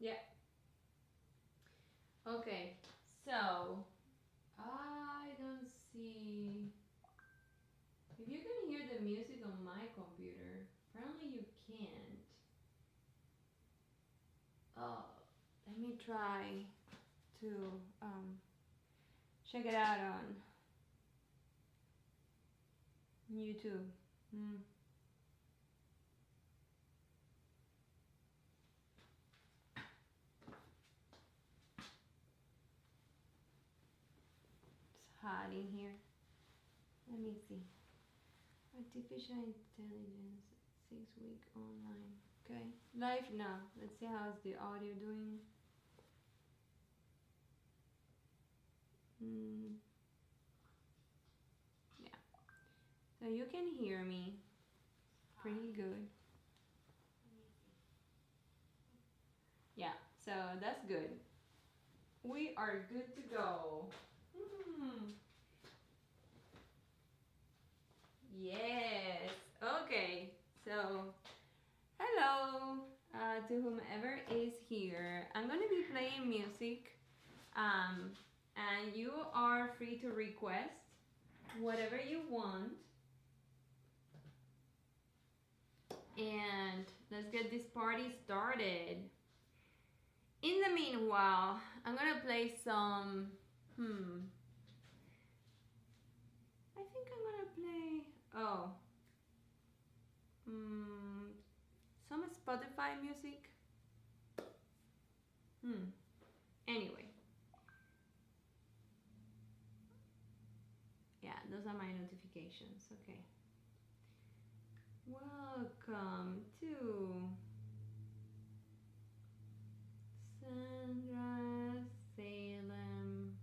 Yeah. Okay. So I don't see if you can hear the music on my computer. Apparently you can't. Oh, let me try to check it out on YouTube. Mm. It's hot in here. Let me see. Artificial intelligence, 6 week online. Okay, live now. Let's see how's the audio doing. Mm, yeah, so you can hear me pretty good. Yeah, so that's good. We are good to go. Hmm. Yes. Okay. So, hello to whomever is here. I'm gonna be playing music, and you are free to request whatever you want. And let's get this party started. In the meanwhile, I'm gonna play some. I think I'm gonna play. Oh. Hmm. Some Spotify music. Anyway, yeah, those are my notifications. Okay. Welcome to Sandra Salem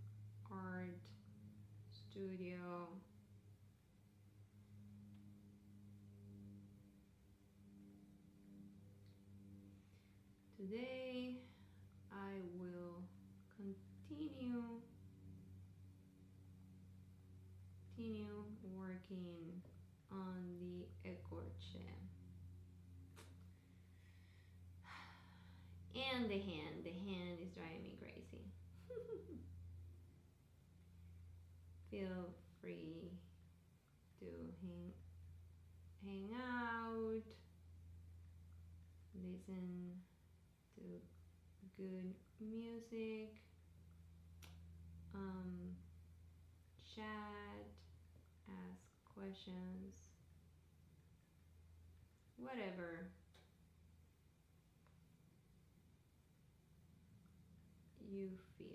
Art Studio. Today I will continue working on the ecorche and the hand. The hand is driving me crazy. Feel free to hang out, listen to good music, chat, ask questions, whatever you feel.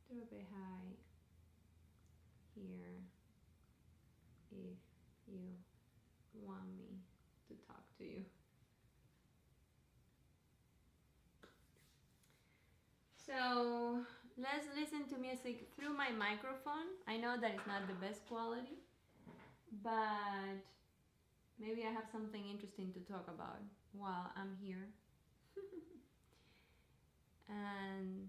Drop a hi here if you want me to talk to you. So let's listen to music through my microphone. I know that it's not the best quality, but maybe I have something interesting to talk about while I'm here. And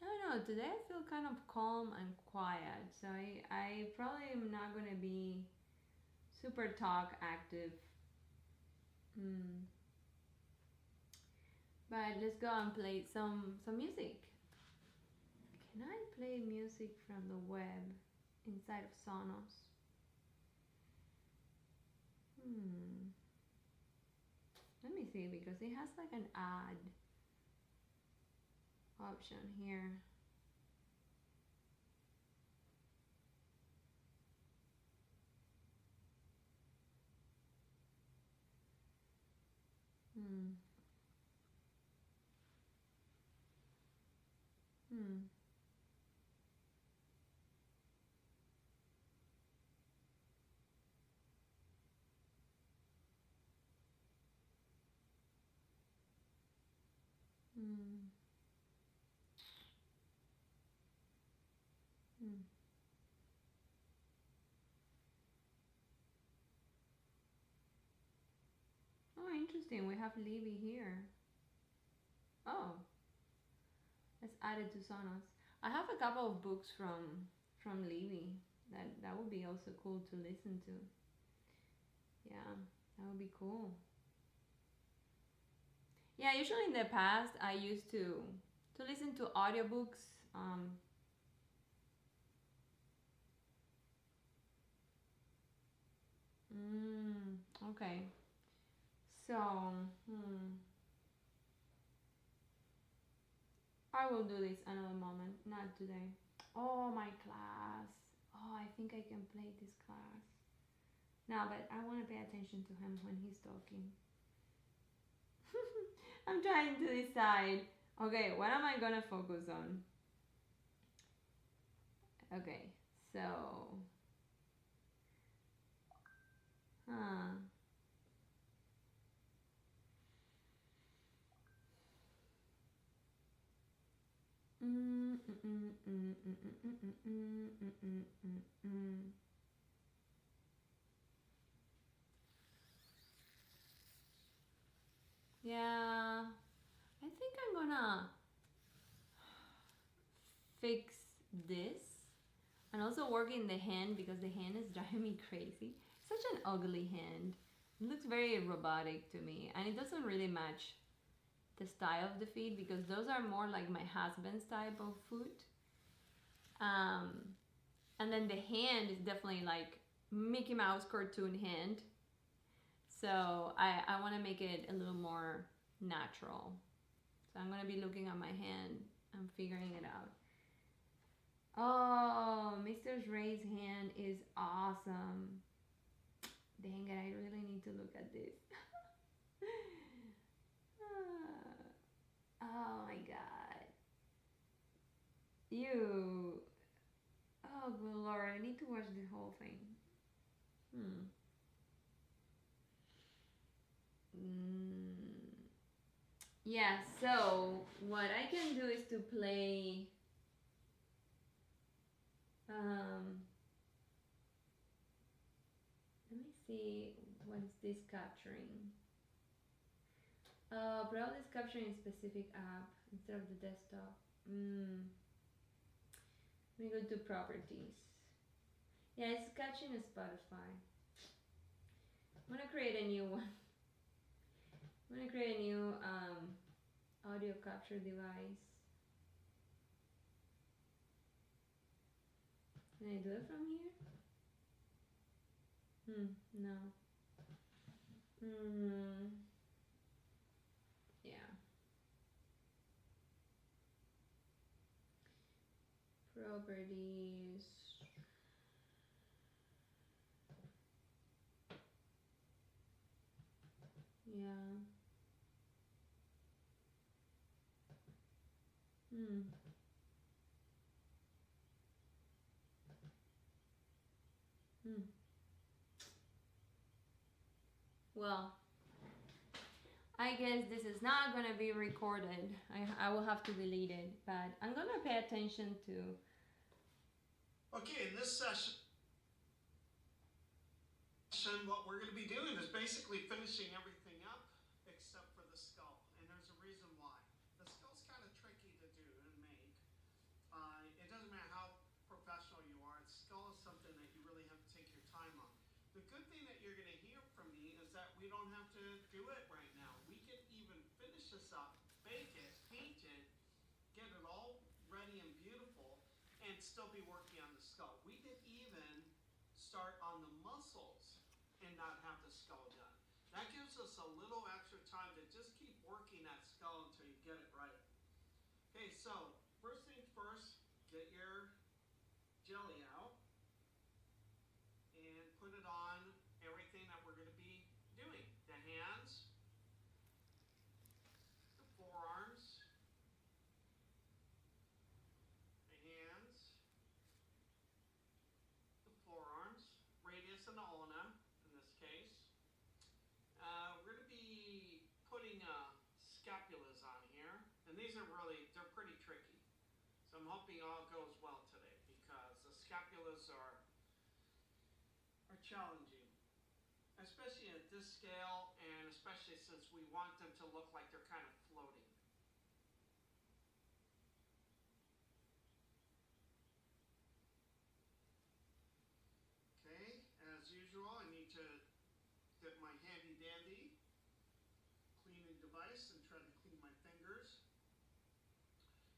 I don't know, today I feel kind of calm and quiet, so I probably am not gonna be super talk active. But let's go and play some music. Can I play music from the web inside of Sonos? Let me see, because it has like an add option here. Hmm. Hmm. Hmm. Hmm. Oh, interesting. We have Libby here. Oh, let's add it to Sonos. I have a couple of books from Levy. That would be also cool to listen to. Yeah, that would be cool. Yeah, usually in the past I used to listen to audiobooks. Okay. So, I will do this another moment, not today. Oh, my class. Oh, I think I can play this class. No, but I want to pay attention to him when he's talking. I'm trying to decide. Okay, what am I gonna focus on? Okay, so, huh. Mm, mm, mm, mm, mm, mm, mm, mm, mm, mm, mm, mm, mm. Yeah, I think I'm gonna fix this and also work in the hand because the hand is driving me crazy. Such an ugly hand. It looks very robotic to me and it doesn't really match the style of the feet because those are more like my husband's type of foot. Um, and then the hand is definitely like Mickey Mouse cartoon hand. So I want to make it a little more natural. So I'm going to be looking at my hand and figuring it out. Oh, Mr. Ray's hand is awesome. Dang it, I really need to look at this. Oh my god. You. Oh, good lord, I need to watch the whole thing. Hmm. Mm. Yeah, so what I can do is to play. Um, Let me see what's this capturing. Probably it's capturing a specific app instead of the desktop. Let me go to properties. Yeah, it's catching a Spotify. I'm gonna create a new one. I'm gonna create a new audio capture device. Can I do it from here? No. Yeah. Properties. Yeah. Hmm. Hmm. Well, I guess this is not gonna be recorded. I will have to delete it, but I'm gonna pay attention to. Okay, in this session, what we're going to be doing is basically finishing everything up except for the skull. And there's a reason why. The skull's kind of tricky to do and make. It doesn't matter how professional you are, the skull is something that you really have to take your time on. The good thing that you're going to hear from me is that we don't have to do it right now. We can even finish this up, bake it, paint it, get it all ready and beautiful, and still be working on the skull. We could even start on the muscles and not have the skull done. That gives us a little extra time to just keep working that skull until you get it right. Okay, so first things first, get your jelly out and put it on everything that we're going to be doing. The hands, the forearms, the hands, the forearms, radius and ulna in this case. We're going to be putting scapulas on here, and these are they're pretty tricky. So I'm hoping all goes well today because the scapulas are challenging, especially at this scale, and especially since we want them to look like they're kind of floating. device and try to clean my fingers.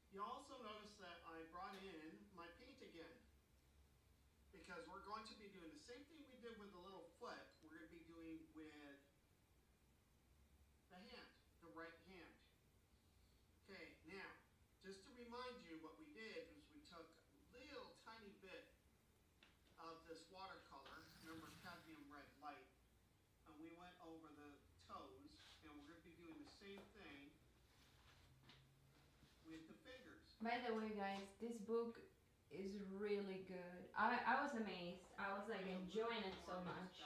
You also notice that I brought in my paint again, because we're going to be doing the same thing we did with the little foot, we're going to be doing with the hand, the right hand. Okay, now, just to remind you, what we did was we took a little tiny bit of this watercolor, remember cadmium red light, and we went over the toes, and we're going to be doing the same thing with the fingers. By the way, guys, this book is really good. I was amazed. I was like enjoying it so much.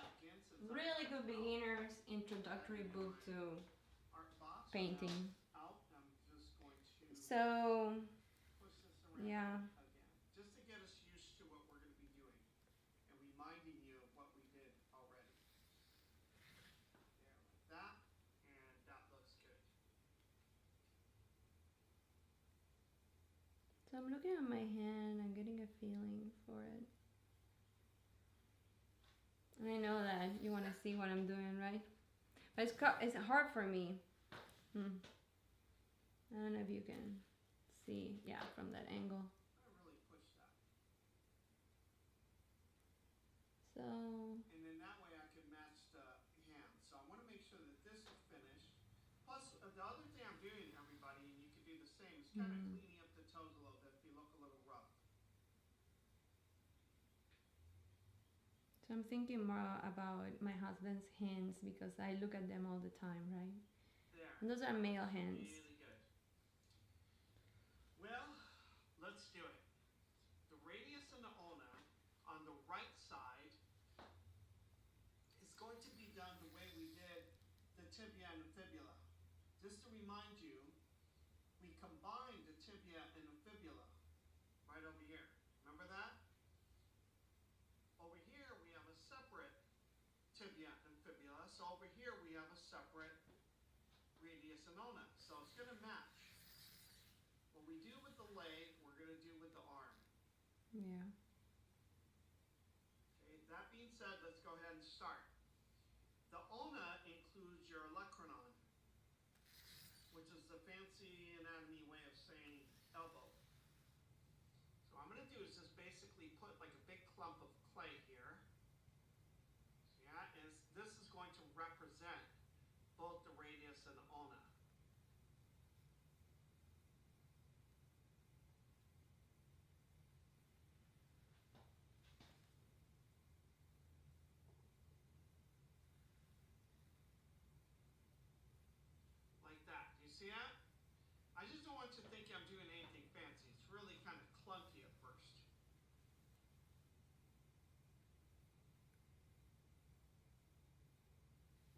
Really good beginner's introductory book to painting. So, yeah. Just to get us used to what we're going to be doing and reminding you of what we did already. There, like that, and that looks good. So I'm looking at my hand, I'm getting a feeling for it. And I know that you want to see what I'm doing, right? But it's hard for me. I don't know if you can see, yeah, from that angle. I really pushed that. So. And then that way I can match the hand. So I want to make sure that this is finished. Plus, the other thing I'm doing, everybody, and you can do the same, is kind of cleaning up the toes a little bit if you look a little rough. So I'm thinking more about my husband's hands because I look at them all the time, right? There. And those are male hands. Really good. Well, let's do it. The radius and the ulna on the right side is going to be done the way we did the tibia and the fibula. Just to remind you, we combined the tibia and the fibula right over here. Remember that? Over here we have a separate tibia and fibula, so over here we have a separate radius and ulna. So it's going to match. What we do with the leg, we're going to do with the arm. Yeah. Okay, that being said, let's go ahead and start. The ulna includes your olecranon, which is the fancy anatomy way of saying elbow. So what I'm going to do is just basically put like a big clump of clay here. So yeah, and this is going to represent both the radius and the ulna. Like that. Do you see that? I just don't want you thinking I'm doing anything fancy. It's really kind of clunky at first.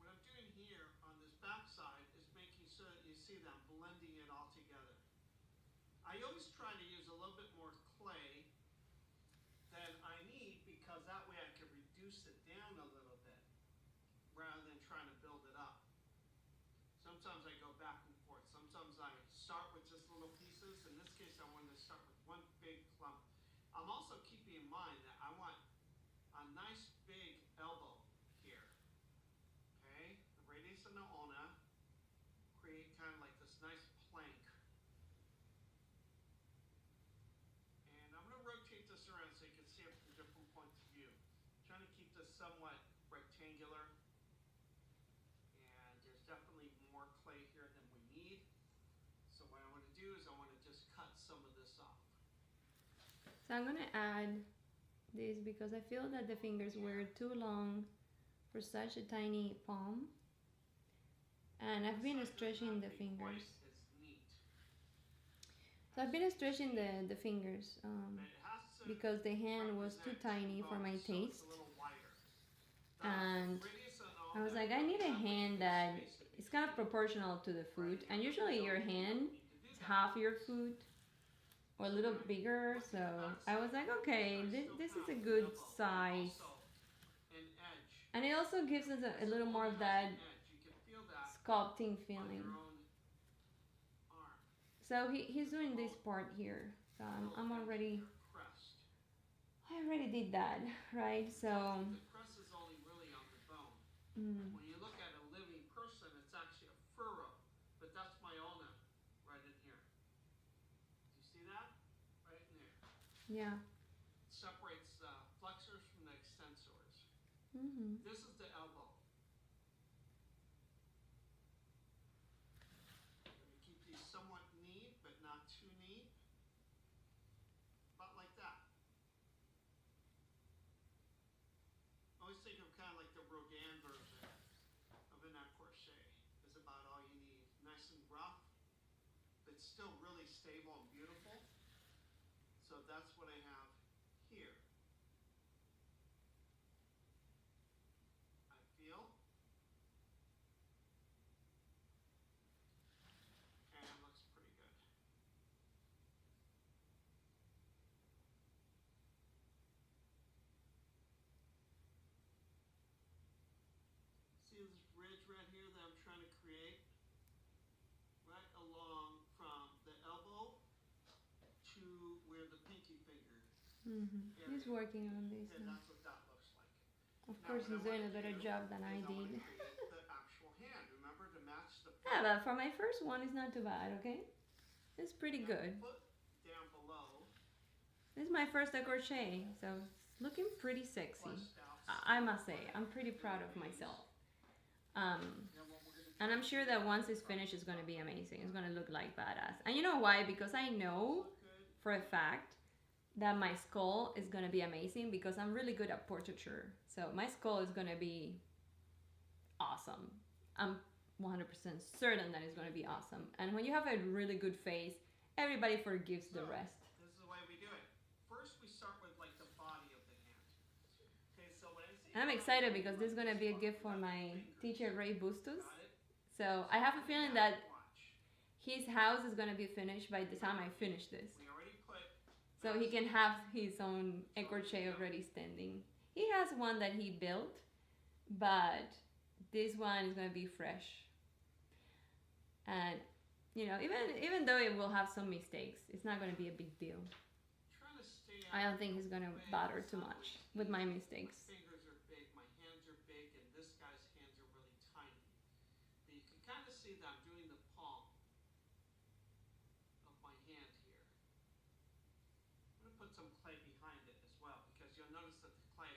What I'm doing here on this back side is making sure that you see that I'm blending it all together. I always try to use a little bit more clay than I need because that way I can reduce it down a little bit rather than trying to build it up. Sometimes I go back and forth. Sometimes I start with just little pieces. In this case, I wanted to start with one big clump. I'm also keeping in mind that I want a nice big elbow here. Okay? The radius and the ulna create kind of like this nice plank. And I'm going to rotate this around so you can see it from different points of view. I'm trying to keep this somewhat rectangular. And there's definitely more clay here than we need. So what I want to do is I want to just cut some of this off. So I'm gonna add this because I feel that the fingers were too long for such a tiny palm. And I've been stretching the fingers. So I've been stretching the fingers because the hand was too tiny for my taste. And I was like, I need a hand that is kind of proportional to the foot. And usually your hand is half your foot or a little bigger. So I was like, okay, this is a good size. And it also gives us a little more of that sculpting feeling. So he's doing this part here. So I already did that, right? So the crest is only really on the bone. When you look at a living person, it's actually a furrow. Yeah. Separates the flexors from the extensors. Mm-hmm. This is the elbow. I'm going to keep these somewhat neat, but not too neat. About like that. I always think of kind of like the Rodin version of a neck crochet. Is about all you need. Nice and rough, but still really stable and beautiful. So that's what I have here. I feel. And it looks pretty good. See this ridge right here that I'm trying to create? Right along from the elbow to where the pinky finger. Mm-hmm. He's working on this And now. that's what that looks like. Of course, he's doing a better job than I I want did. to create the actual hand. Remember to match the foot. Yeah, but for my first one, it's not too bad, okay? It's pretty Now good. Foot down below. This is my first crochet, so it's looking pretty sexy. Fleshed out. I must say, I'm pretty proud of myself. Now what we're gonna And I'm sure that once it's finished, it's going to be amazing. It's going to look like badass. And you know why? Because I know look good. for a fact that my skull is going to be amazing because I'm really good at portraiture. So my skull is going to be awesome. I'm 100% certain that it's going to be awesome. And when you have a really good face, everybody forgives the rest. This is the way we do it. First we start with like the body of the hand. Okay, so when I see And I'm excited because this is going to be a gift for my teacher Ray Bustos. got it? So I have a feeling that Watch. his house is going to be finished by the time I finish this. We already put So he can have his own crochet already standing. He has one that he built, but this one is going to be fresh. And you know, even though it will have some mistakes, it's not going to be a big deal. trying to stay I out don't think he's going to bother too much with my mistakes. My fingers are big, my hands are big, and this guy's hands are really tiny. But you can kind of see that I'm doing the palm of my hand here. I'm going to put some clay behind it as well, because you'll notice that the clay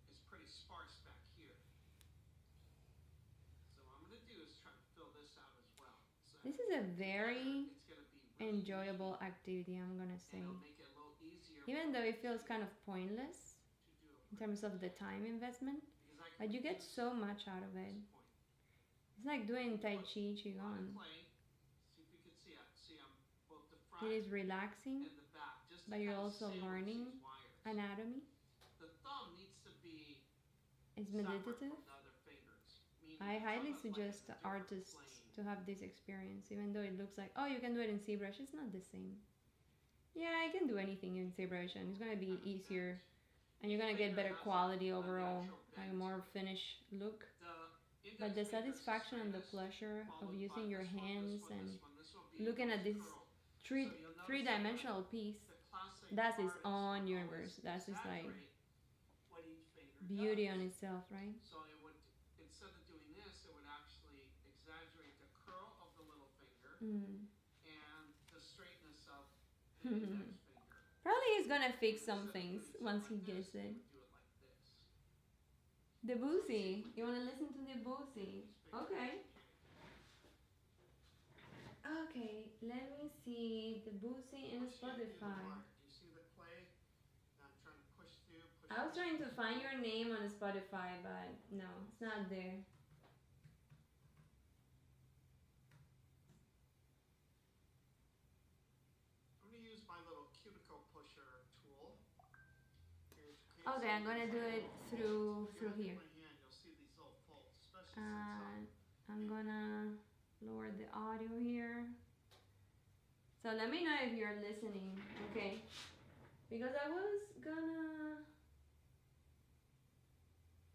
is pretty sparse back here. So what I'm going to do is try to fill this out as well. So This is a very it's going to be really enjoyable activity, I'm going to say. and it'll make it a little easier Even though it feels kind of pointless to do it in terms of the time investment, because I can but you get use so much out of it. this point. It's like doing Tai Chi, On the Qigong. clay, see if you can see it. See, I'm both the It front is relaxing, and the back, just to but you're kinda also sandwich learning these wires. anatomy. The thumb needs to be It's separate meditative. from the other fingers. Meaning I it's highly almost like suggest it's a different artists plane. to have this experience, even though it looks like, oh, you can do it in ZBrush. It's not the same. Yeah, I can do anything in ZBrush, and it's gonna be easier, and you're gonna get better quality overall, like a more finished look. The index But the finger is satisfaction and the straight, pleasure of followed using by your this one, hands this one, and this one. This will be looking at this curl. three So you'll notice three-dimensional piece, the classic that's its artists own will universe. always That's just like exaggerate what each finger beauty does. on itself, right? So it would, instead of doing this, it would actually exaggerate the curl of the little finger Mm. and the straightness of the index finger. Probably he's gonna fix Instead some of things doing once he something like gets this, it. you would do it like this. Debussy. You wanna listen to Debussy? Okay. Okay, let me see Debussy in Push into the Spotify. wire. Do you see the clay? I'm trying to push through. Push I was through. trying to find your name on Spotify, but no, it's not there. I'm going to use my little cuticle pusher tool. Okay, I'm gonna do it through If you look at here. my hand, you'll see these little folds, especially since And I'm gonna lower the audio here. So let me know if you're listening, okay? Because I was gonna.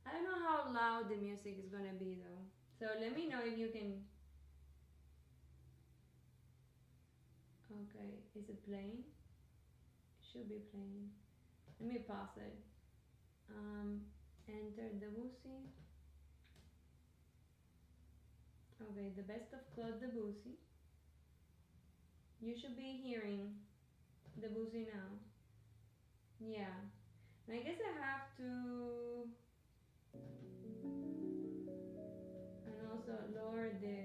I don't know how loud the music is gonna be though. So let me know if you can. Okay, is it playing? It should be playing. Let me pause it. Enter Debussy. Okay, the best of Claude Debussy. You should be hearing Debussy now. Yeah. And I guess I have to, and also lower the.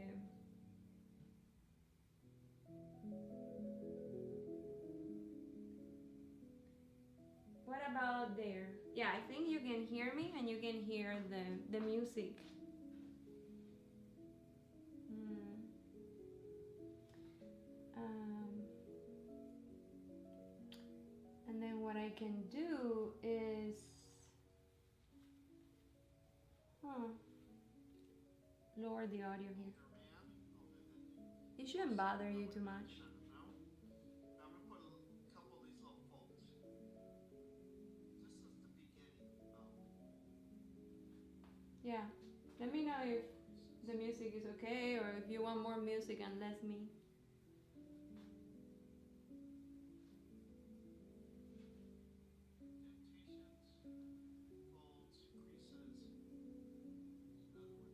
What about there? Yeah, I think you can hear me and you can hear the music. Mm. Um, and then what I can do is, huh, lower the audio here. Older man, older than It shouldn't bother you too relative. much. No. Now I'm gonna put a couple of these little folds. This is the beginning of Yeah. Let me know if creases. the music is okay or if you want more music and less me. Indentations, folds, creases.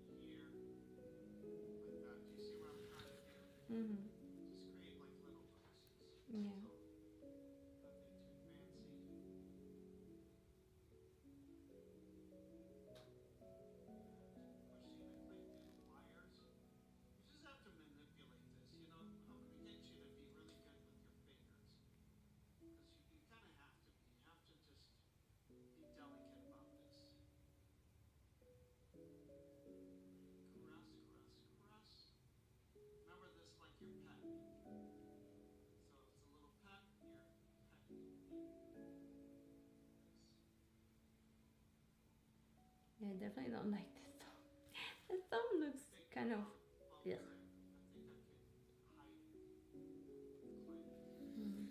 There's another one here, like that. Do you see what I'm trying to do? Mm-hmm. Just create like little creases. Yeah. So nothing too fancy. Pushing it clean through the wires. You just have to manipulate this. You know, I'm going to get you to be really good with your fingers. Because you kind of have to be. You have to just be delicate about this. Caress, caress, caress. Remember this like your pet. So it's a little pet, you're petting this. Yeah, I definitely don't like this song. This song looks Big kind of, bump yes. there. I think I can hide it with clay. Mm.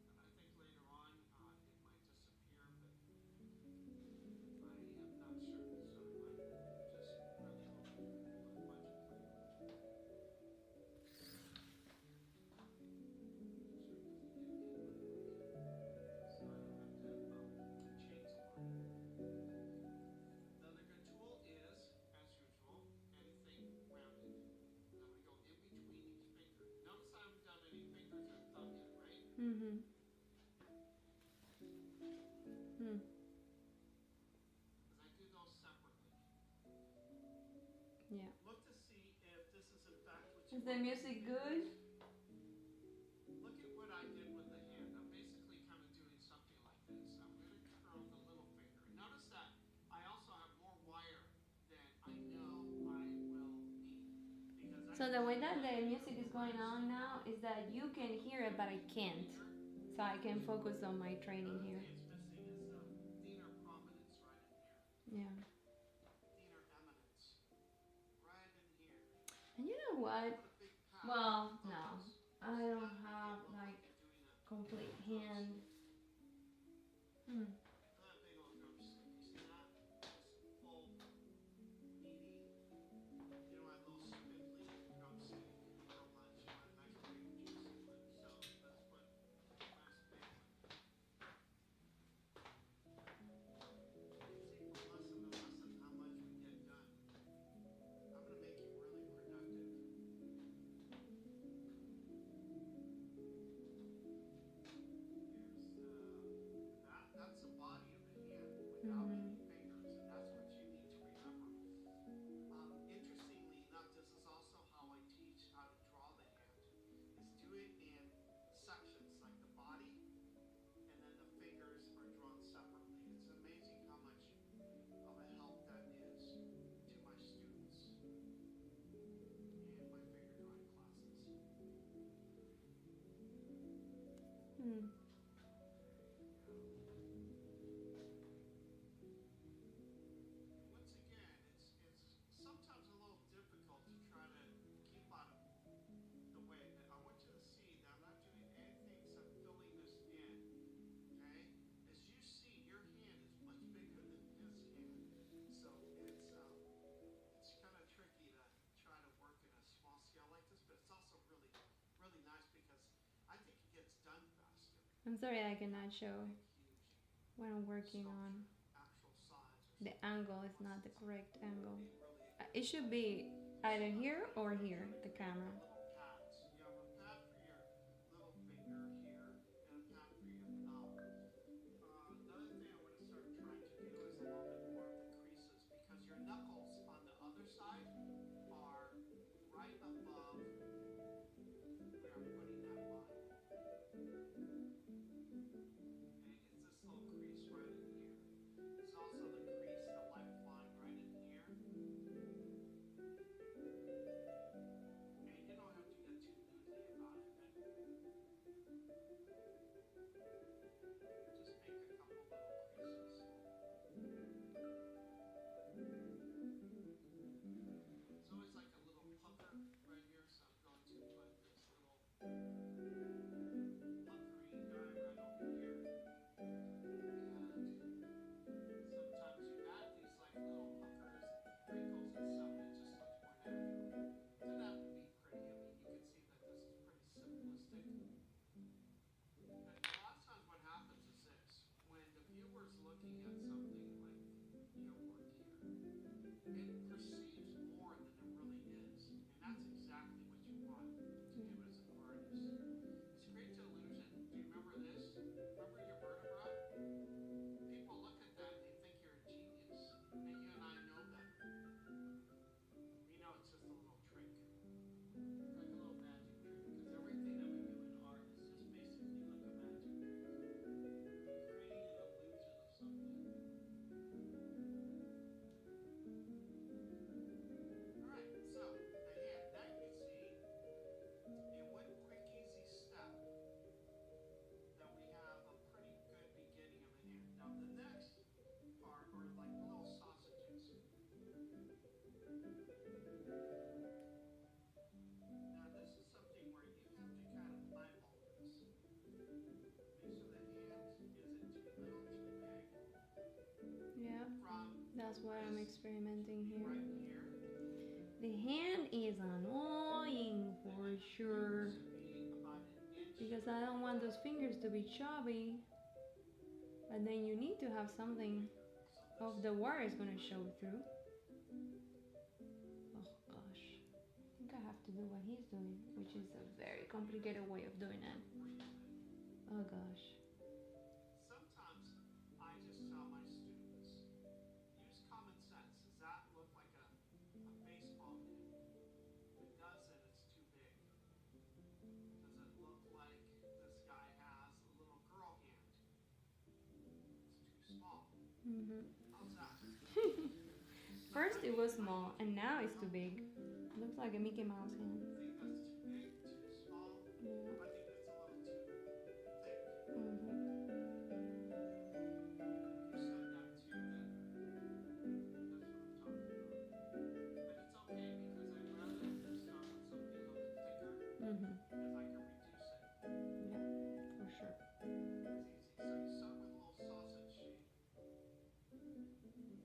And I think later on it might disappear, but I am not sure. So I'm just really hoping with a bunch of clay. Make sure it doesn't get in my work. So I don't have to change a lot. Another good tool is, as usual, anything rounded. And I'm going to go in between each finger. Notice I haven't done any fingers or thumb yet, right? Mm-hmm. Mm. Because I do those separately. Yeah. Look to see if this is in fact what you Is the want with music your good? fingers. Look at what I did with the hand. I'm basically kind of doing something like this. I'm going to curl the little finger. Notice that I also have more wire than I know I will need. Because I So can the way take that that the finger music is going right on now is that you can hear it, but I can't. So I can focus on my The training other here. thing it's missing is thenar prominence right in here. Yeah. Thenar eminence right in here. And you know what? Put a big pat Well, on no. those. I So don't that make have it look like like you're doing a complete drum hand. stick. Hmm. That big old drum stick. You see that? Just full, meaty. You don't have a little spindly drumstick for lunch. You want a nice big juicy one. So let's put a nice big one. It's equal lesson to lesson how much we get done. I'm going to make you really productive. Here's that's the body of the hand without Mm-hmm. any fingers, and that's what you need to remember. Interestingly enough, this is also how I teach how to draw the hand. Is do it in sections, like the body, and then the fingers are drawn separately. It's amazing how much of a help that is to my students in my finger drawing classes. Hmm. Once again, it's sometimes a little difficult to try to keep on the way. I want you to see that I'm not doing anything except filling this in. Okay? As you see, your hand is much bigger than his hand, so it's kind of tricky to try to work in a small scale like this. But it's also really really nice because I think it gets done faster. I'm sorry I cannot show Big, huge what I'm working sculpture, on. actual size or The something. angle is not the correct angle. Being really It should be either here or here, the camera. little pads. You have a pad for your little finger. that's why I'm experimenting here. right here. The hand is annoying for sure, Should be about an inch. because I don't want those fingers to be chubby. And then you need to have something So of the wire is gonna show through. Oh gosh. I think I have to do what he's doing, which is a very complicated way of doing it. Oh gosh. sometimes I just tell my students, use common sense. Does that look like a baseball mitt? If it doesn't, it's too big. Does it look like this guy has a little girl hand? It's too small. How's that? First it was small and now it's too big. Looks like a Mickey Mouse hand. Think that's too big, too small? Yeah. I think it's a little too thick. Mm-hmm. You said that too, then that's what I'm talking about. But it's okay because I'd rather start with something a little bit thicker Mm-hmm. because I can reduce it. Yeah, for sure. It's easy. So you start with a little sausage shape. And then you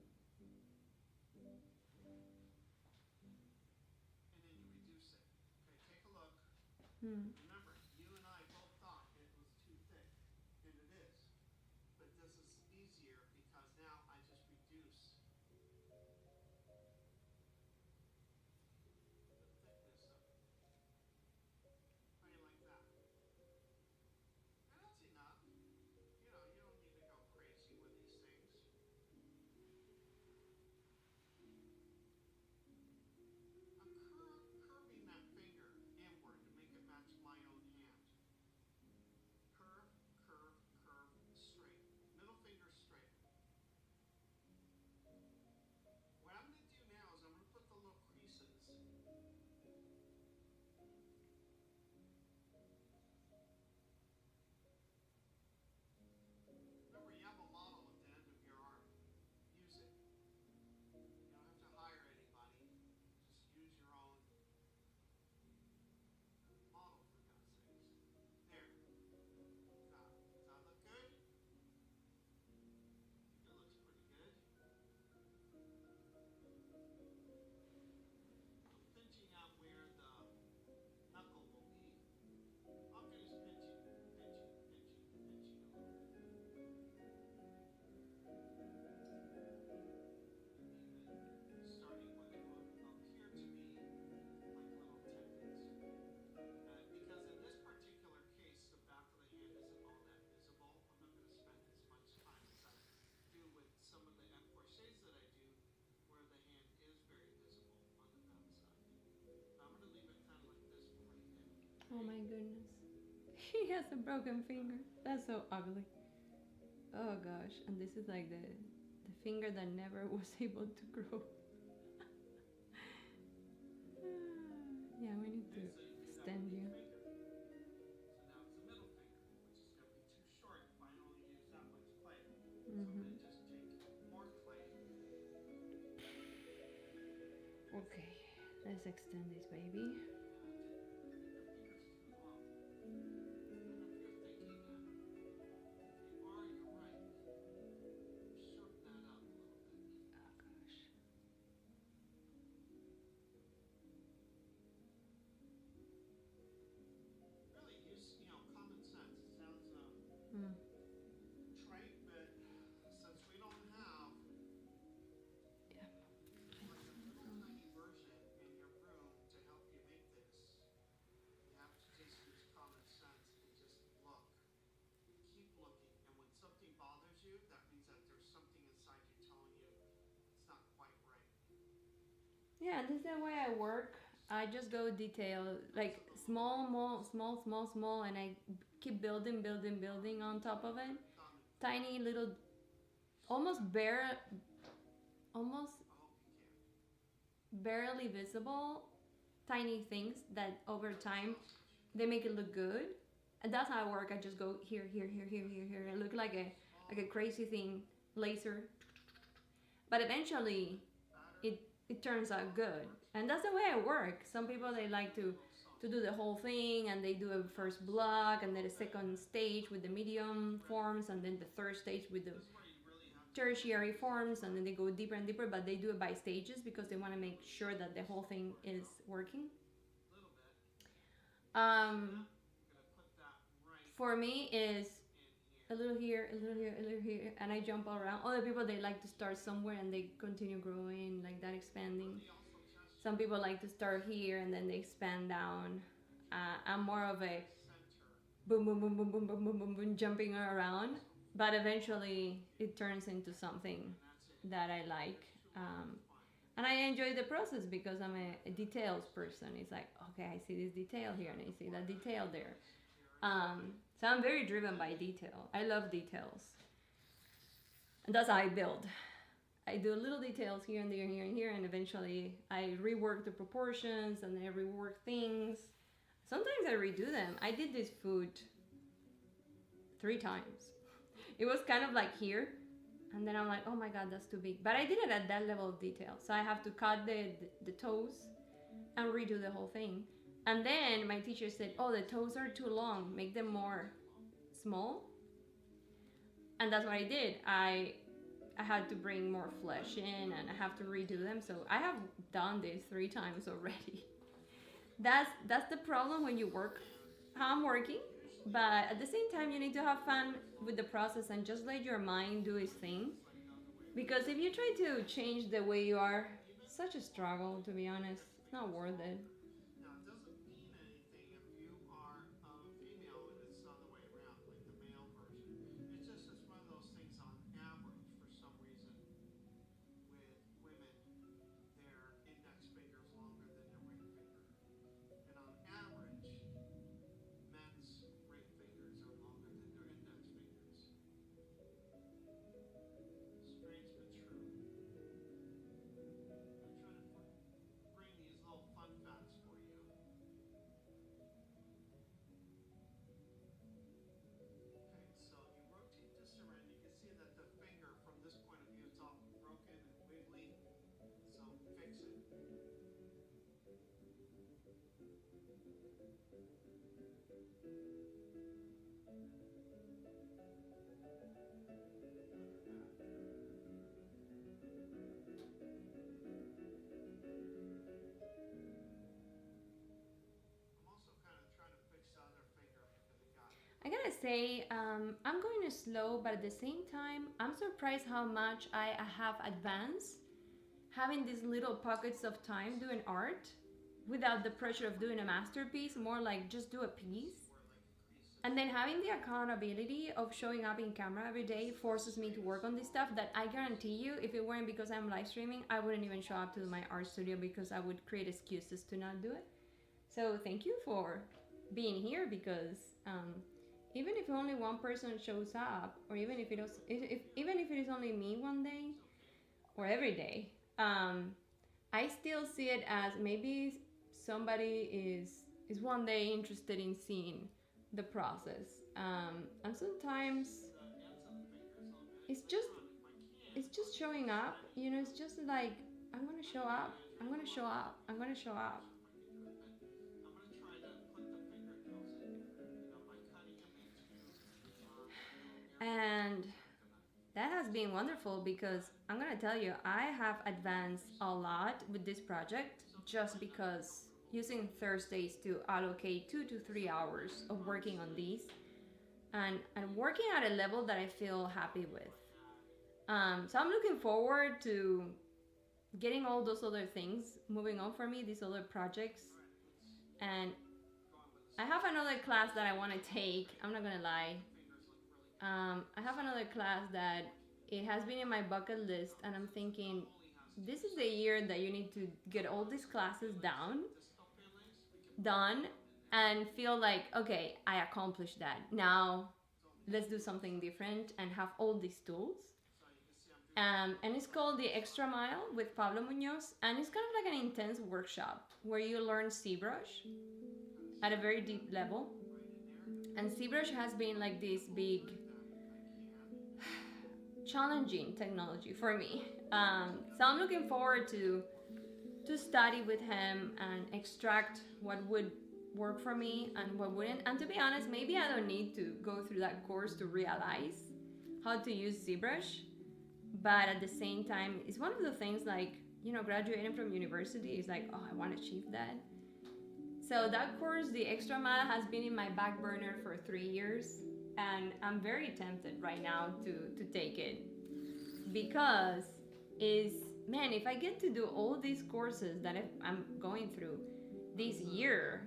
reduce it. Okay, take a look. Hmm. Remember, you and I both thought it was too thick, and it is. But this is easier because now I just reduce the thickness of it. How do you like that? And that's enough. You know, you don't need to go crazy with these things. I'm curving that finger inward to make it match my own hand. Curve, curve, curve, straight. Middle finger straight. What I'm going to do now is I'm going to put the little creases. Remember, you have a model at the end of your arm. Use it. You don't have to hire anybody. Just use your own model, for God's sakes. There. Does that look good? I think it looks pretty good. I'm pinching out where the knuckle will be. I'm just pinching, pinching, pinching, pinching a little bit. Even starting with what appear to be like little tendons. Because in this particular case, the back of the hand isn't all that visible. I'm not going to spend as much time as I do with some of the crochets that I do, where the hand is very visible on the back side. I'm going to leave it kind of like this for right now. Oh my goodness. He has a broken finger. That's so ugly. Oh gosh. And this is like the finger that never was able to grow. Yeah, we need to extend you. So now it's the middle finger, which is going to be too short if I only use that much clay. So I'm going to just take more clay. Okay, let's extend this baby. Your finger's too long. And if you're thinking that, if you are, you're right. Shorten that up a little bit. Oh gosh. Really use, common sense. It sounds Hmm. trite, but since we don't have Yeah. like a little tiny version in your room to help you make this, you have to just use common sense and just look. Keep looking. And when something bothers you, that means that there's something inside you telling you it's not quite right. Yeah, this is the way I work. I just go detail, like small, and I keep building on top of it. Tiny little, almost I hope you can. barely visible, tiny things that over time they make it look good. And that's how I work. I just go here, and look like a crazy thing, laser. But eventually, it turns out good, and that's the way I work. Some people, they like to do the whole thing, and they do a first block, and then a second stage with the medium forms, and then the third stage with the This is where you really have tertiary forms, and then they go deeper and deeper, but they do it by stages because they want to make sure that the whole thing is working. For me is a little here, a little here, a little here, and I jump all around. Other people, they like to start somewhere and they continue growing like that, expanding. Some people like to start here and then they expand down. I'm more of a boom, boom, boom, boom, boom, boom, boom, boom, boom, jumping around, but eventually it turns into something that I like. And I enjoy the process because I'm a details person. It's like, okay, I see this detail here and I see that detail there. So I'm very driven by detail. I love details. And that's how I build. I do little details here and there, here and here, and eventually I rework the proportions and then I rework things. Sometimes I redo them. I did this food 3 times. It was kind of like here, and then I'm like, oh my god, that's too big. But I did it at that level of detail. So I have to cut the toes and redo the whole thing. And then my teacher said, oh, the toes are too long, make them more small. And that's what I did. I had to bring more flesh in and I have to redo them. So I have done this 3 times already. That's the problem when you work how I'm working, but at the same time you need to have fun with the process and just let your mind do its thing. Because if you try to change the way you are, it's such a struggle, to be honest. It's not worth it. Now, it doesn't mean anything if you are a female and it's the other way around, like the male version. It's just it's one of those things on average, for some reason, with women, their index finger is longer than their ring finger. And on average, men's ring fingers are longer than their index fingers. Strange but true. I'm trying to bring these little fun facts for you. Okay, so you rotate this around. You can see that the finger from this point of view is all broken and wiggly. So fix it. I'm also kind of trying to fix the other finger because it got. I gotta say, I'm going slow, but at the same time, I'm surprised how much I have advanced having these little pockets of time doing art without the pressure of doing a masterpiece, more like just do a piece. And then having the accountability of showing up in camera every day forces me to work on this stuff that I guarantee you, if it weren't because I'm live streaming, I wouldn't even show up to my art studio because I would create excuses to not do it. So thank you for being here because even if only one person shows up, or even if even if it is only me one day or every day, I still see it as maybe somebody is one day interested in seeing the process, and sometimes it's just showing up. You know, it's just like I'm gonna show up. I'm gonna show up. I'm gonna show up. I'm going to try to put the fingernails in here, by cutting them into And that has been wonderful because I'm gonna tell you, I have advanced a lot with this project just because using Thursdays to allocate 2 to 3 hours of working on these and working at a level that I feel happy with. So I'm looking forward to getting all those other things moving on for me, these other projects. And I have another class that I want to take. I'm not gonna lie. I have another class that it has been in my bucket list, and I'm thinking this is the year that you need to get all these classes done, and feel like, okay, I accomplished that. Now let's do something different and have all these tools. And it's called The Extra Mile with Pablo Munoz, and it's kind of like an intense workshop where you learn ZBrush at a very deep level. And ZBrush has been like this big challenging technology for me. So I'm looking forward to study with him and extract what would work for me and what wouldn't. And to be honest, maybe I don't need to go through that course to realize how to use ZBrush. but at the same time, it's one of the things like, graduating from university is like, oh, I want to achieve that. So that course, the extra mile, has been in my back burner for 3 years, and I'm very tempted right now to take it because is man, if I get to do all these courses that I'm going through this year,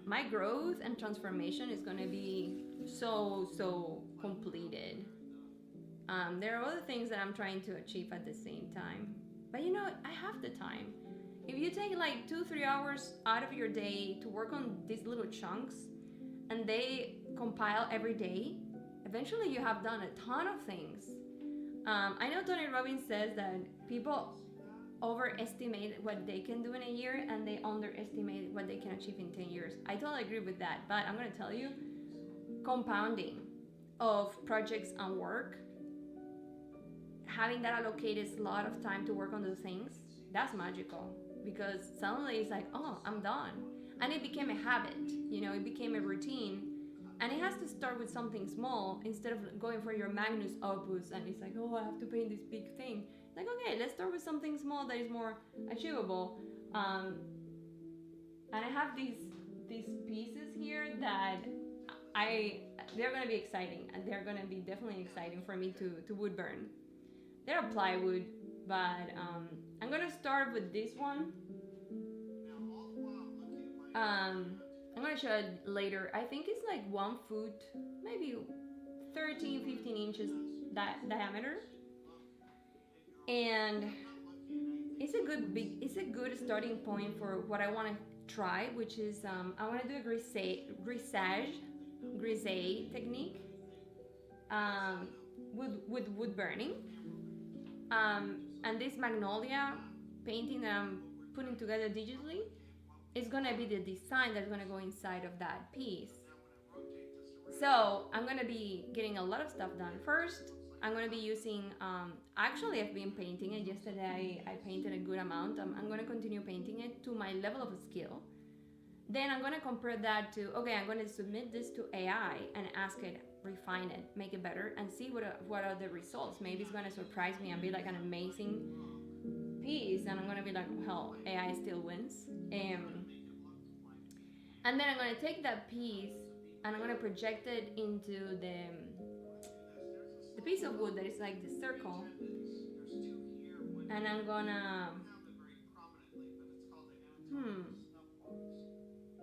my growth and transformation is going to be so completed. There are other things that I'm trying to achieve at the same time, but I have the time. If you take like 2-3 hours out of your day to work on these little chunks and they compile every day, eventually you have done a ton of things. I know Tony Robbins says that people overestimate what they can do in a year and they underestimate what they can achieve in 10 years. I totally agree with that, but I'm going to tell you, compounding of projects and work, having that allocated slot of time to work on those things, that's magical, because suddenly it's like, oh, I'm done. And it became a habit, it became a routine. And it has to start with something small instead of going for your magnus opus and it's like, oh, I have to paint this big thing. Like, okay, let's start with something small that is more achievable. And I have these pieces here that they're gonna be exciting, and they're gonna be definitely exciting for me to wood burn. They're plywood, but I'm gonna start with this one. I'm gonna show it later. I think it's like 1 foot, maybe 13-15 inches diameter, and it's a good starting point for what I want to try, which is I want to do a grisage technique with wood burning, and this magnolia painting that I'm putting together digitally is gonna be the design that's gonna go inside of that piece. So I'm gonna be getting a lot of stuff done. First, I'm gonna be using, actually I've been painting it. Yesterday I painted a good amount. I'm gonna continue painting it to my level of skill. Then I'm gonna compare that to, okay, I'm gonna submit this to AI and ask it, refine it, make it better, and see what are the results. Maybe it's gonna surprise me and be like an amazing piece, and I'm gonna be like, hell, AI still wins. And then I'm gonna take that piece and I'm gonna project it into the piece of wood that is like the circle, and I'm gonna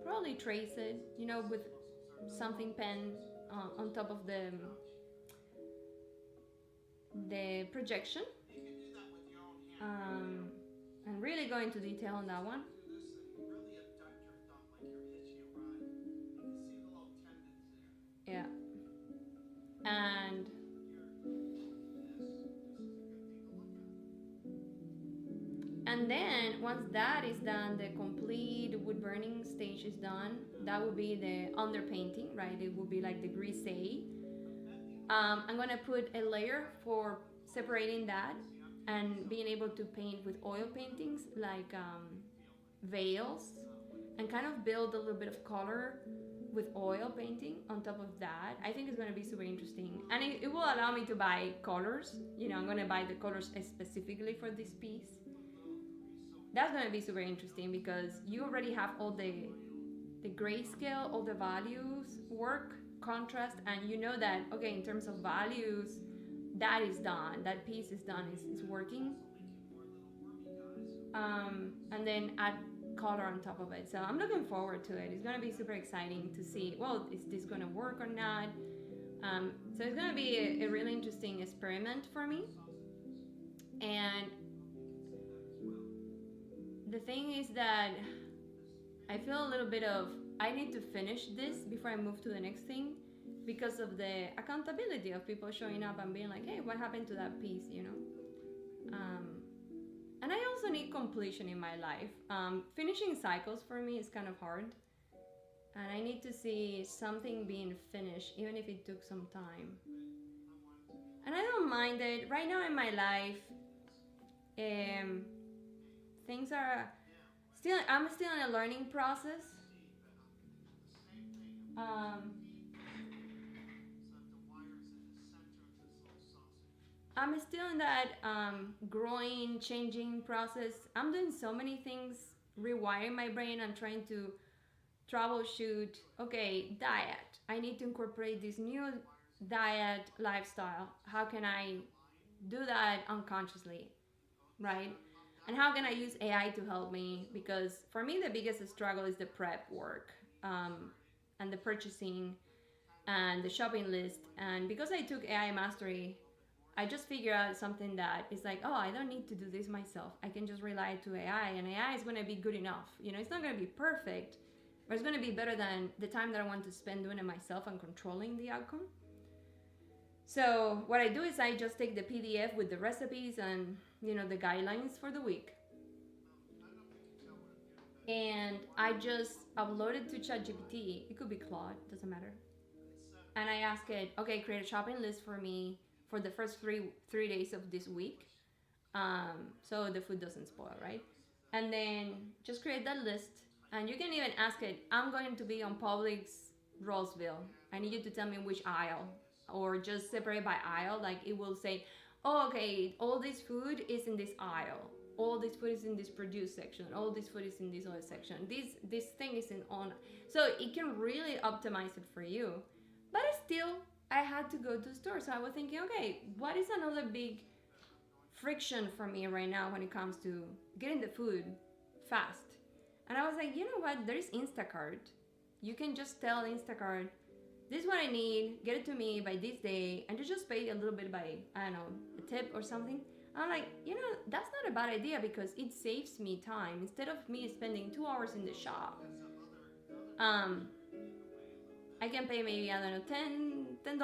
probably trace it, with something pen on top of the projection, and really go into detail on that one. Yeah. And then once that is done, the complete wood burning stage is done. That would be the underpainting, right? It would be like the grisé. I'm gonna put a layer for separating that and being able to paint with oil paintings like veils, and kind of build a little bit of color with oil painting on top of that. I think it's going to be super interesting, and it will allow me to buy colors. I'm going to buy the colors specifically for this piece. That's going to be super interesting because you already have all the grayscale, all the values, work, contrast, and you know that, okay, in terms of values, that is done, that piece is done, is working. And then add color on top of it. So I'm looking forward to it. It's going to be super exciting to see, well, is this going to work or not? So it's going to be a really interesting experiment for me. And the thing is that I feel a little bit of, I need to finish this before I move to the next thing, because of the accountability of people showing up and being like, hey, what happened to that piece, And I also need completion in my life. Finishing cycles for me is kind of hard. And I need to see something being finished, even if it took some time. And I don't mind it. Right now in my life, things are I'm still in a learning process. I'm still in that growing, changing process. I'm doing so many things, rewiring my brain. I'm trying to troubleshoot. Okay, diet. I need to incorporate this new diet lifestyle. How can I do that unconsciously, right? And how can I use AI to help me? Because for me, the biggest struggle is the prep work, and the purchasing and the shopping list. And because I took AI mastery, I just figured out something that is like, oh, I don't need to do this myself. I can just rely to AI, and AI is going to be good enough. It's not going to be perfect, but it's going to be better than the time that I want to spend doing it myself and controlling the outcome. So what I do is I just take the PDF with the recipes and the guidelines for the week, and I just upload it to ChatGPT. It could be Claude, doesn't matter. And I ask it, okay, create a shopping list for me for the first three days of this week, so the food doesn't spoil, right? And then just create that list. And you can even ask it, I'm going to be on Publix Rolesville. I need you to tell me which aisle, or just separate by aisle. Like it will say, oh, okay, all this food is in this aisle. All this food is in this produce section. All this food is in this other section. This thing is in on. So it can really optimize it for you. But still, I had to go to the store. So I was thinking, okay, what is another big friction for me right now when it comes to getting the food fast? And I was like, you know what? There's Instacart. You can just tell Instacart, this is what I need, get it to me by this day, and you just pay a little bit by, I don't know, a tip or something. I'm like, that's not a bad idea because it saves me time. Instead of me spending 2 hours in the shop, I can pay maybe, I don't know, $10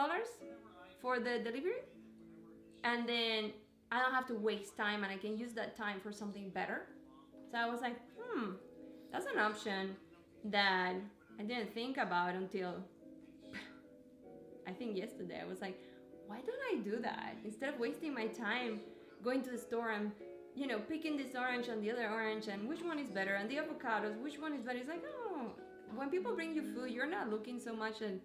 for the delivery. And then I don't have to waste time, and I can use that time for something better. So I was like, that's an option that I didn't think about until I think yesterday. I was like, why don't I do that? Instead of wasting my time going to the store and, picking this orange and the other orange and which one is better, and the avocados, which one is better. It's like, oh, when people bring you food, you're not looking so much at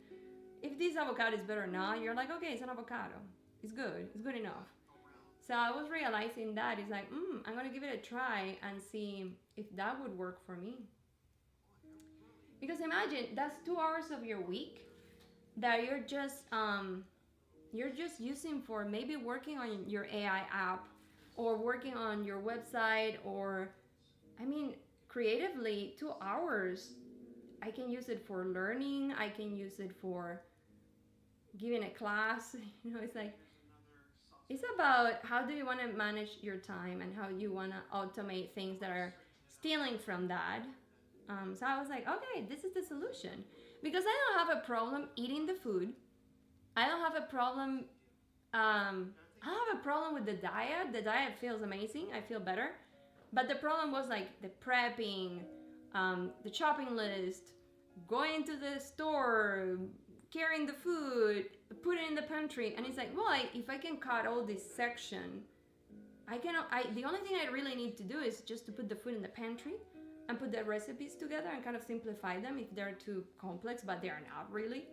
if this avocado is better or not. You're like, okay, it's an avocado. It's good enough. So I was realizing that it's like, I'm going to give it a try and see if that would work for me. Because imagine, that's 2 hours of your week that you're just using for maybe working on your AI app, or working on your website, or creatively. 2 hours, I can use it for learning. I can use it for giving a class. It's like, it's about how do you want to manage your time and how you want to automate things that are stealing from that. So I was like, okay, this is the solution. Because I don't have a problem eating the food. I don't have a problem. I don't have a problem with the diet. The diet feels amazing. I feel better. But the problem was like the prepping, the shopping list, going to the store, carrying the food, put it in the pantry. And it's like, well, if I can cut all this section, the only thing I really need to do is just to put the food in the pantry and put the recipes together and kind of simplify them if they're too complex, but they are not really.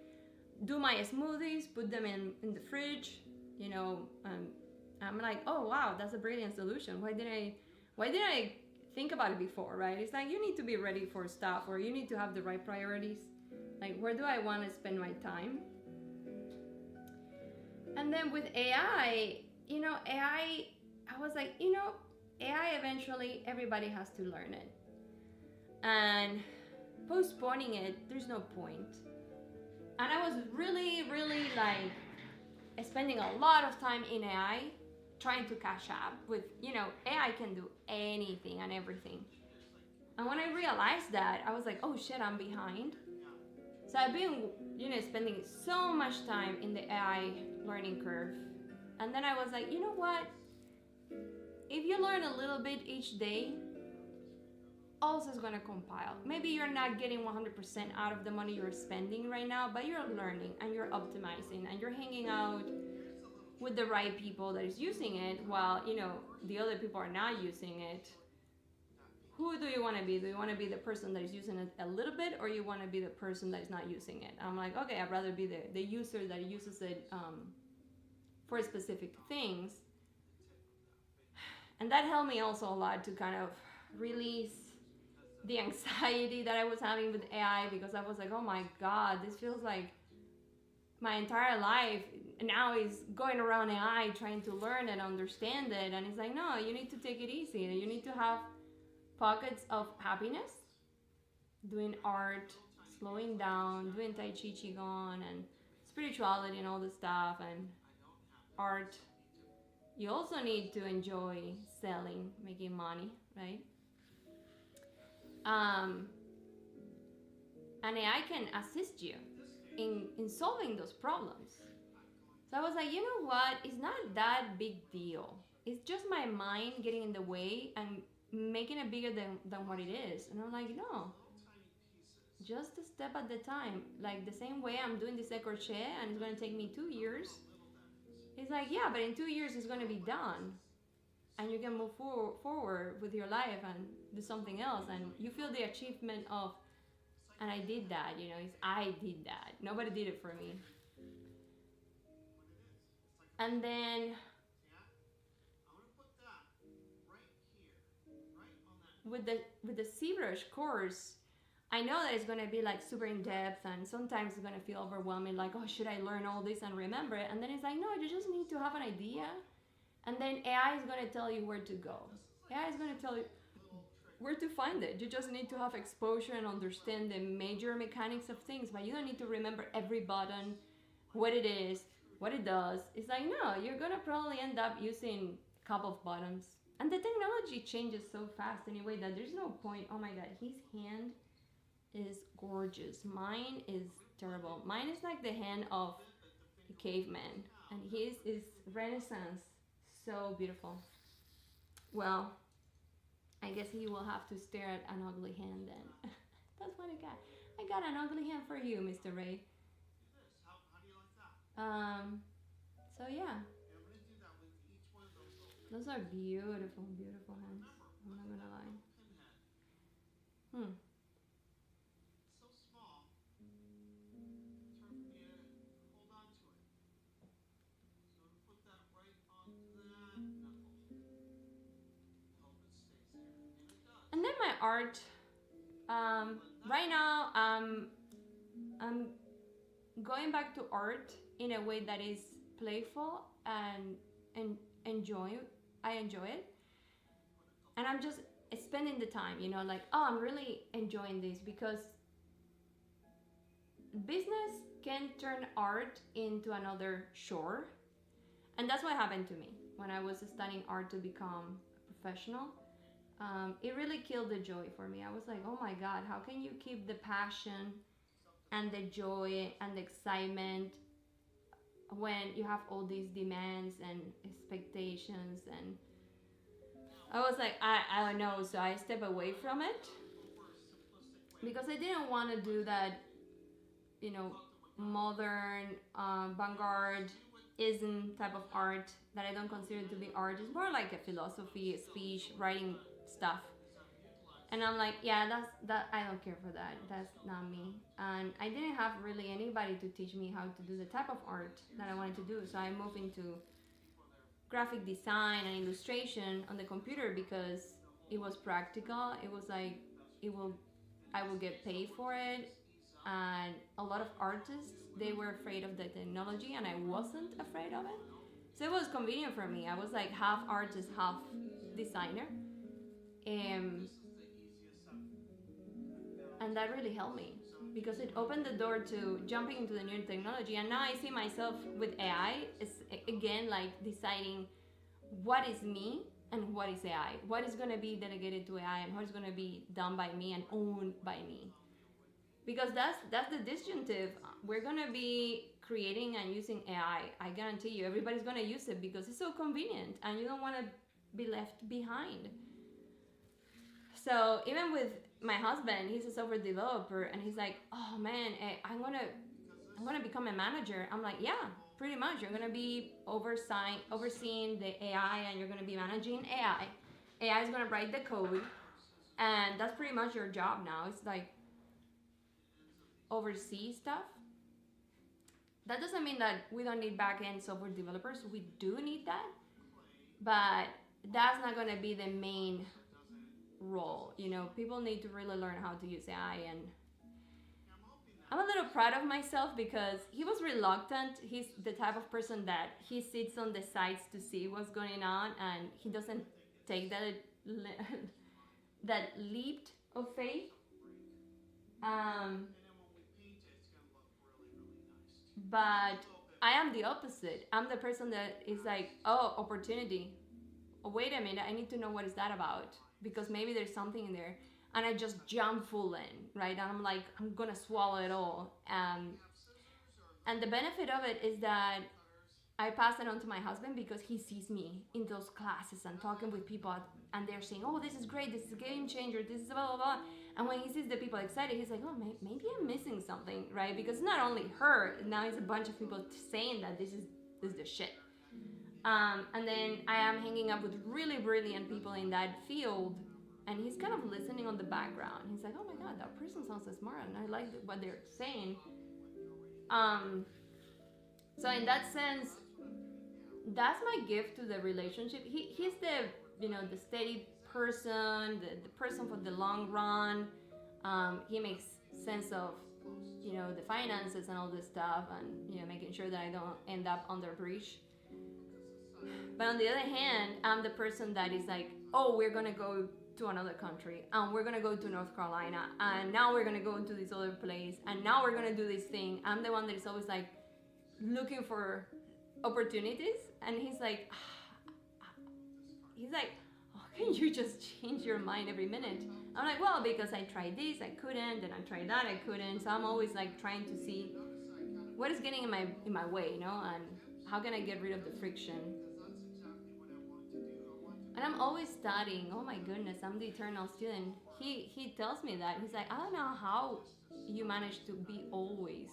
Do my smoothies, put them in the fridge, I'm like, oh wow, that's a brilliant solution. Why didn't I think about it before, right? It's like you need to be ready for stuff, or you need to have the right priorities. Like, where do I want to spend my time? And then with AI, I was like, AI eventually everybody has to learn it. And postponing it, there's no point. And I was really, really like spending a lot of time in AI trying to catch up with, AI can do anything and everything. And when I realized that, I was like, oh shit, I'm behind. So I've been, spending so much time in the AI learning curve. And then I was like, you know what? If you learn a little bit each day, also is going to compile. Maybe you're not getting 100% out of the money you're spending right now, but you're learning and you're optimizing and you're hanging out with the right people that is using it while, the other people are not using it. Who do you want to be? Do you want to be the person that is using it a little bit, or you want to be the person that is not using it? I'm like, okay, I'd rather be the user that uses it for specific things. And that helped me also a lot to kind of release the anxiety that I was having with AI, because I was like, oh my God, this feels like my entire life now is going around AI trying to learn and understand it. And it's like, no, you need to take it easy. You need to have pockets of happiness, doing art, slowing down, doing Tai Chi, Qigong, and spirituality and all this stuff, and art. You also need to enjoy selling, making money, right? Um, and AI can assist you in solving those problems. So I was like, you know what? It's not that big deal. It's just my mind getting in the way and making it bigger than what it is. And I'm like, no, just a step at the time. Like the same way I'm doing this crochet and it's going to take me 2 years. It's like, yeah, but in 2 years it's going to be done. And you can move forward with your life and do something else. And you feel the achievement of, and I did that, I did that. Nobody did it for me. And then with the ZBrush course, I know that it's going to be like super in depth, and sometimes it's going to feel overwhelming, like, oh, should I learn all this and remember it? And then it's like, no, you just need to have an idea, and then AI is going to tell you where to go. AI is going to tell you where to find it. You just need to have exposure and understand the major mechanics of things, but you don't need to remember every button, what it is, what it does. It's like, no, you're going to probably end up using a couple of buttons. And the technology changes so fast anyway that there's no point. Oh my God, his hand is gorgeous. Mine is terrible. Mine is like the hand of a caveman, and his is Renaissance. So beautiful. Well, I guess he will have to stare at an ugly hand then. That's what I got. I got an ugly hand for you, Mr. Ray. So yeah. Those are beautiful, beautiful hands. I'm not gonna lie. Hmm. And then my art. Right now, I'm going back to art in a way that is playful and enjoy. I enjoy it, and I'm just spending the time. Like, oh, I'm really enjoying this, because business can turn art into another chore, and that's what happened to me when I was studying art to become a professional. It really killed the joy for me. I was like, oh my God, how can you keep the passion and the joy and the excitement when you have all these demands and expectations? And I was like, I don't know. So I stepped away from it because I didn't want to do that, modern, vanguardism type of art that I don't consider to be art. It's more like a philosophy, a speech, writing stuff. And I'm like, yeah, that I don't care for that. That's not me. And I didn't have really anybody to teach me how to do the type of art that I wanted to do. So I moved into graphic design and illustration on the computer because it was practical. It was like I will get paid for it. And a lot of artists, they were afraid of the technology, and I wasn't afraid of it. So it was convenient for me. I was like half artist, half designer. And that really helped me because it opened the door to jumping into the new technology. And now I see myself with AI is again like deciding what is me and what is AI, what is going to be delegated to AI, and what is going to be done by me and owned by me. Because that's the disjunctive. We're going to be creating and using AI. I guarantee you everybody's going to use it because it's so convenient and you don't want to be left behind. So even with my husband, he's a software developer, and he's like, oh man, I'm gonna become a manager. I'm like, yeah, pretty much. You're gonna be overseeing the AI, and you're gonna be managing AI. AI is gonna write the code, and that's pretty much your job now. It's like oversee stuff. That doesn't mean that we don't need back-end software developers. We do need that, but that's not going to be the main role. You know, people need to really learn how to use AI. And I'm a little proud of myself because he was reluctant. He's the type of person that he sits on the sides to see what's going on, and he doesn't take that leap of faith. Um, but I am the opposite. I'm the person that is like, oh, opportunity. Oh, wait a minute, I need to know what is that about because maybe there's something in there, and I just jump full in, right? And I'm like, I'm gonna swallow it all. And the benefit of it is that I pass it on to my husband because he sees me in those classes and talking with people, and they're saying, "Oh, this is great. This is a game changer. This is blah blah blah." And when he sees the people excited, he's like, "Oh, maybe I'm missing something, right?" Because it's not only her. Now it's a bunch of people saying that this is the shit. And then I am hanging up with really brilliant people in that field, and he's kind of listening on the background. He's like, "Oh my god, that person sounds so smart, and I like what they're saying." So in that sense, that's my gift to the relationship. He's the the steady person, the person for the long run. He makes sense of the finances and all this stuff, and making sure that I don't end up under bridge. But on the other hand, I'm the person that is like, oh, we're gonna go to another country, and we're gonna go to North Carolina, and now we're gonna go to this other place, and now we're gonna do this thing. I'm the one that is always like looking for opportunities, and he's like, oh, can you just change your mind every minute? I'm like, well, because I tried this, I couldn't, and I tried that, I couldn't. So I'm always like trying to see what is getting in my way, and how can I get rid of the friction. And I'm always studying. Oh my goodness, I'm the eternal student. He tells me that. He's like, I don't know how you manage to be always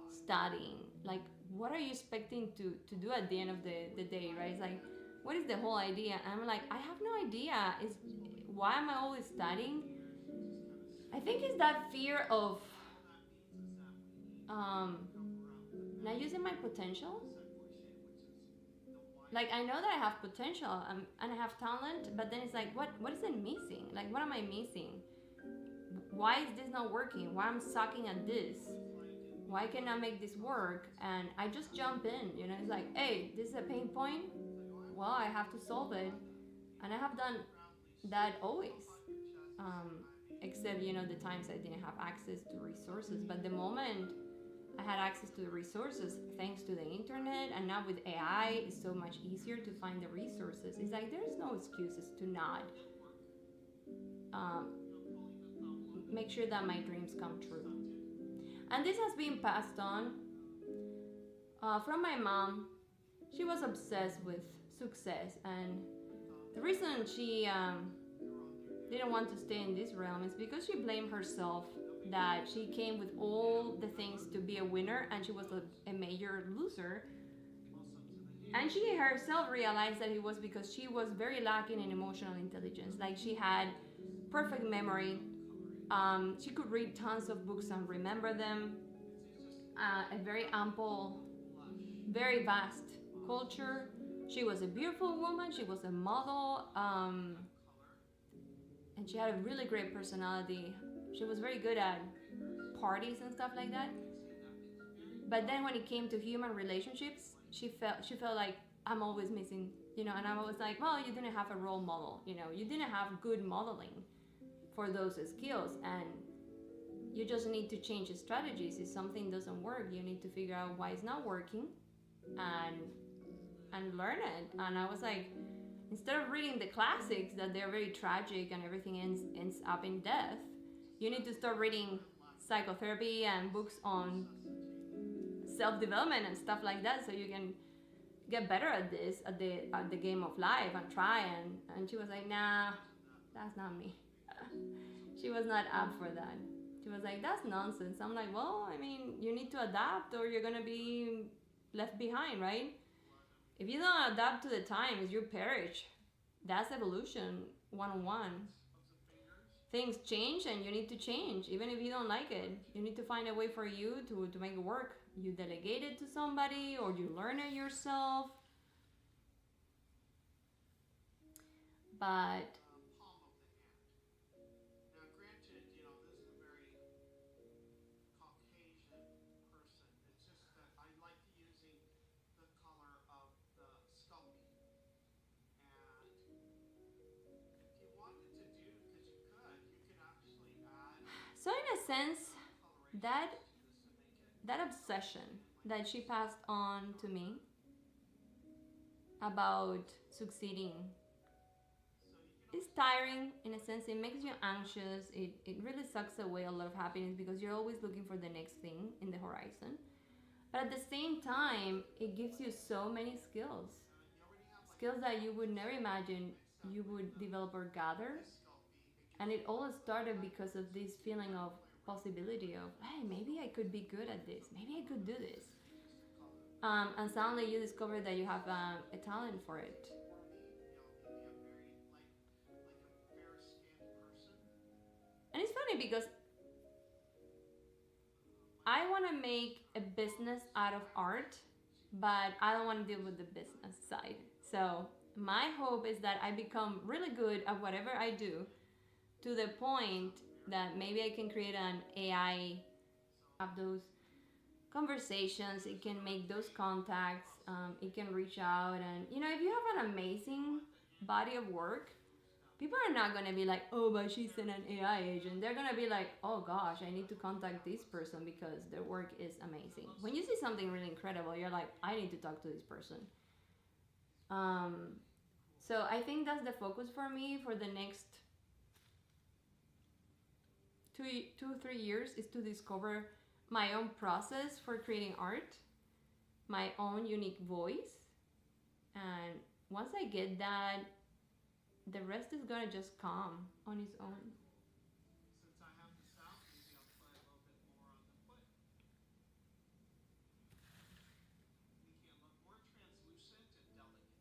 studying. Like, what are you expecting to do at the end of the day, right? It's like, what is the whole idea? And I'm like, I have no idea. Is why am I always studying? I think it's that fear of not using my potential. Like, I know that I have potential, and I have talent, but then it's like, what is it missing? Like, what am I missing? Why is this not working? Why I'm sucking at this? Why can I make this work? And I just jump in, it's like, hey, this is a pain point. Well, I have to solve it. And I have done that always. Except, the times I didn't have access to resources. But the moment I had access to the resources, thanks to the internet, and now with AI, it's so much easier to find the resources. It's like, there's no excuses to not make sure that my dreams come true. And this has been passed on from my mom. She was obsessed with success, and the reason she didn't want to stay in this realm is because she blamed herself that she came with all the things to be a winner, and she was a major loser. And she herself realized that it was because she was very lacking in emotional intelligence. Like, she had perfect memory. She could read tons of books and remember them. A very ample, very vast culture. She was a beautiful woman. She was a model. And she had a really great personality. She was very good at parties and stuff like that. But then when it came to human relationships, she felt like, I'm always missing, and I was like, well, you didn't have a role model, you didn't have good modeling for those skills, and you just need to change the strategies. If something doesn't work, you need to figure out why it's not working, and learn it. And I was like, instead of reading the classics that they're very tragic and everything ends up in death, you need to start reading psychotherapy and books on self-development and stuff like that, so you can get better at this, at the game of life, and try. And she was like, nah, that's not me. She was not up for that. She was like, that's nonsense. I'm like, well, I mean, you need to adapt, or you're gonna be left behind, right? If you don't adapt to the times, you perish. That's evolution 101. Things change, and you need to change, even if you don't like it. You need to find a way for you to make it work. You delegate it to somebody, or you learn it yourself. but palm of the hand. Now, granted, this is a very Caucasian person. It's just that I like using the color of the Sculpey. And if you wanted to do, because you could actually add so in a sense, that colorations to this and make it that obsession in that she passed on to me about succeeding so you can is tiring in a sense. It makes you anxious. It really sucks away a lot of happiness because you're always looking for the next thing in the horizon. But at the same time, it gives you so many skills. you already have like Skills that you would never imagine except you with would develop or gather. this Sculpey, And it all started because of this feeling of possibility of, hey, maybe I could be good at this. Maybe I could do this. And suddenly you discover that you have a talent for it. for me, maybe a very like a fair-skinned person. And it's funny because I want to make a business out of art, but I don't want to deal with the business side. So my hope is that I become really good at whatever I do to the point that maybe I can create an AI, have those conversations, it can make those contacts, it can reach out. And if you have an amazing body of work, people are not going to be like, oh, but she's an AI agent. They're going to be like, oh gosh, I need to contact this person because their work is amazing. When you see something really incredible, you're like, I need to talk to this person. So I think that's the focus for me for the next 2-3 years, is to discover my own process for creating art, my own unique voice. And once I get that, the rest is gonna just come on its own. Since I have this out, maybe I'll try a little bit more on the foot. Making it look more translucent and delicate.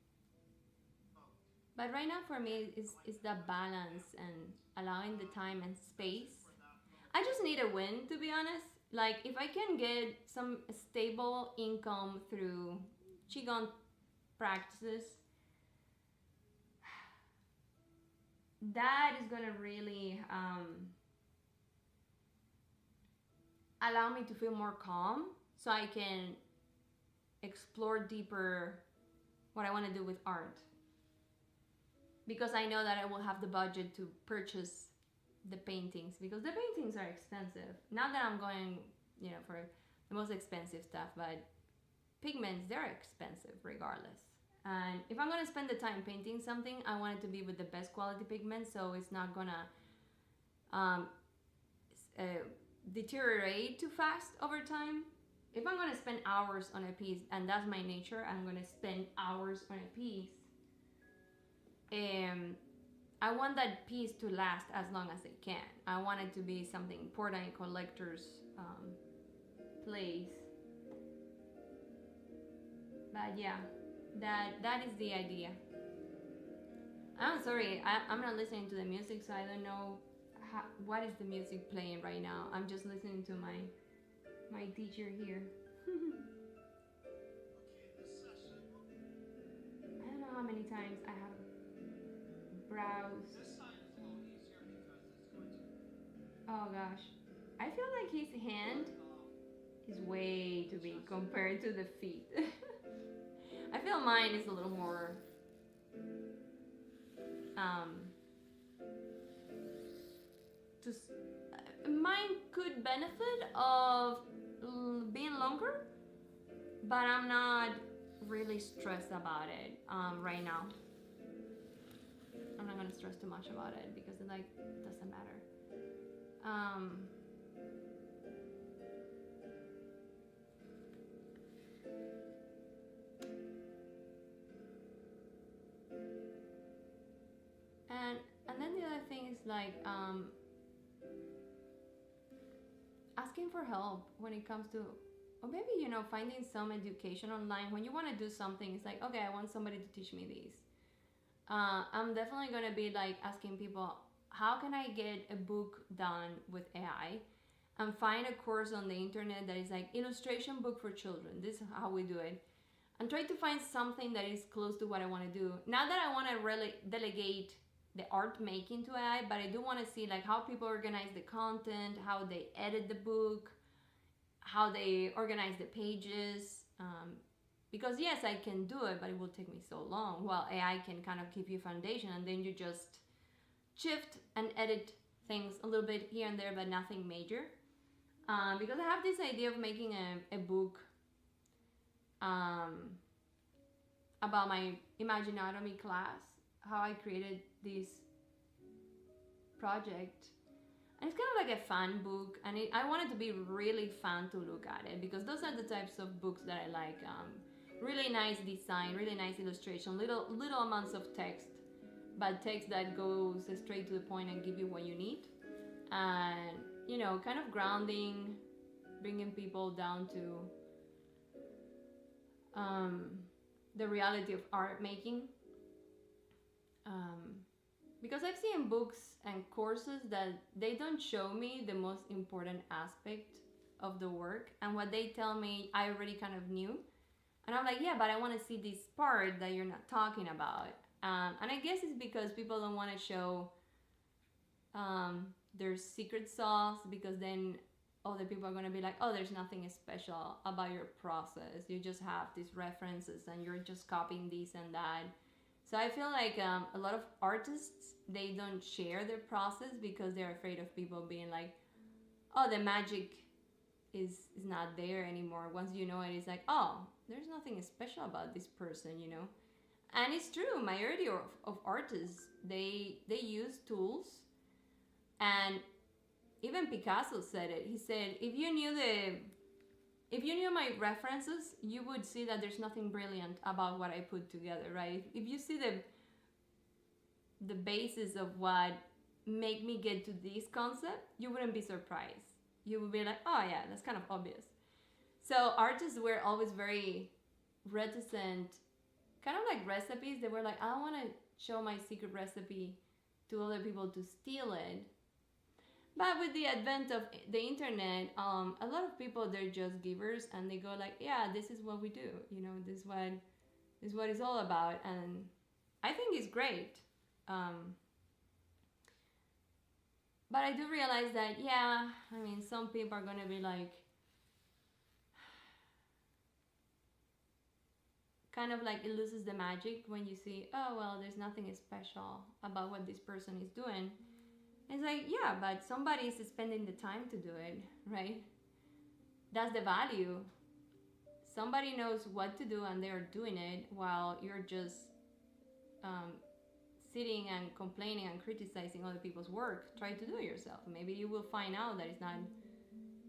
Both. But right now for me is the balance and allowing the time and space. For that little I just need a win, to be honest. Like if I can get some stable income through qigong practices, that is gonna really allow me to feel more calm, so I can explore deeper what I want to do with art. Because I know that I will have the budget to purchase the paintings, because the paintings are expensive. Not that I'm going, for the most expensive stuff, but pigments, they're expensive regardless. And if I'm gonna spend the time painting something, I want it to be with the best quality pigments, so it's not gonna deteriorate too fast over time. If I'm gonna spend hours on a piece, and that's my nature, I'm gonna spend hours on a piece. I want that piece to last as long as it can. I want it to be something important in collectors' place. But yeah, that is the idea. I'm sorry, I'm not listening to the music, so I don't know what is the music playing right now. I'm just listening to my teacher here. Okay, this session. I don't know how many times I have browsed. This side is a little easier because it's going to. Oh gosh, I feel like his hand is way too big compared to the feet. I feel mine is a little more mine could benefit of being longer, but I'm not really stressed about it right now. I'm not gonna stress too much about it because it doesn't matter. And then the other thing is asking for help when it comes to, or maybe finding some education online. When you want to do something, it's like, okay, I want somebody to teach me this. I'm definitely gonna be asking people, how can I get a book done with AI, and find a course on the internet that is illustration book for children. This is how we do it, and try to find something that is close to what I want to do. Not that I want to really delegate the art making to AI, but I do want to see like how people organize the content, how they edit the book, how they organize the pages. Because yes, I can do it, but it will take me so long. While AI can kind of give you foundation, and then you just shift and edit things a little bit here and there, but nothing major. Because I have this idea of making a book about my Imaginatomy class, how I created this project. And it's kind of like a fun book, and I want it to be really fun to look at it, because those are the types of books that I like. Really nice design, really nice illustration, little amounts of text, but text that goes straight to the point and give you what you need. And you know, kind of grounding, bringing people down to the reality of art making. Because I've seen books and courses that they don't show me the most important aspect of the work, and what they tell me I already kind of knew, and I'm like, yeah, but I want to see this part that you're not talking about. And I guess it's because people don't want to show their secret sauce, because then other people are going to be like, oh, there's nothing special about your process, you just have these references and you're just copying this and that. So I feel like a lot of artists, they don't share their process because they're afraid of people being like, oh, the magic is not there anymore. Once you know it, it's like, oh, there's nothing special about this person, you know. And it's true, majority of artists, they use tools. And even Picasso said it. He said, if you knew my references, you would see that there's nothing brilliant about what I put together, right? If you see the basis of what make me get to this concept, you wouldn't be surprised. You would be like, oh yeah, that's kind of obvious. So artists were always very reticent, kind of like recipes. They were like, I don't want to show my secret recipe to other people to steal it. But with the advent of the internet, a lot of people, they're just givers, and they go like, yeah, this is what we do. You know, this is what it's all about. And I think it's great. But I do realize that, yeah, I mean, some people are going to be like, kind of like it loses the magic when you see, oh, well, there's nothing special about what this person is doing. It's like, yeah, but somebody is spending the time to do it, right? That's the value. Somebody knows what to do and they're doing it, while you're just sitting and complaining and criticizing other people's work. Try to do it yourself. Maybe you will find out that it's not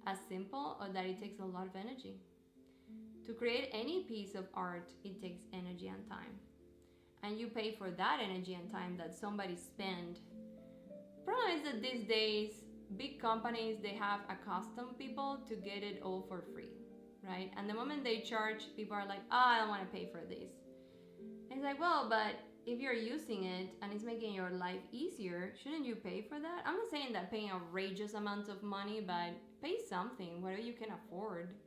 as simple, or that it takes a lot of energy. To create any piece of art, it takes energy and time. And you pay for that energy and time that somebody spent. Problem is that these days, big companies, they have accustomed people to get it all for free, right? And the moment they charge, people are like, oh, I don't want to pay for this. And it's like, well, but if you're using it and it's making your life easier, shouldn't you pay for that? I'm not saying that paying outrageous amounts of money, but pay something, whatever you can afford.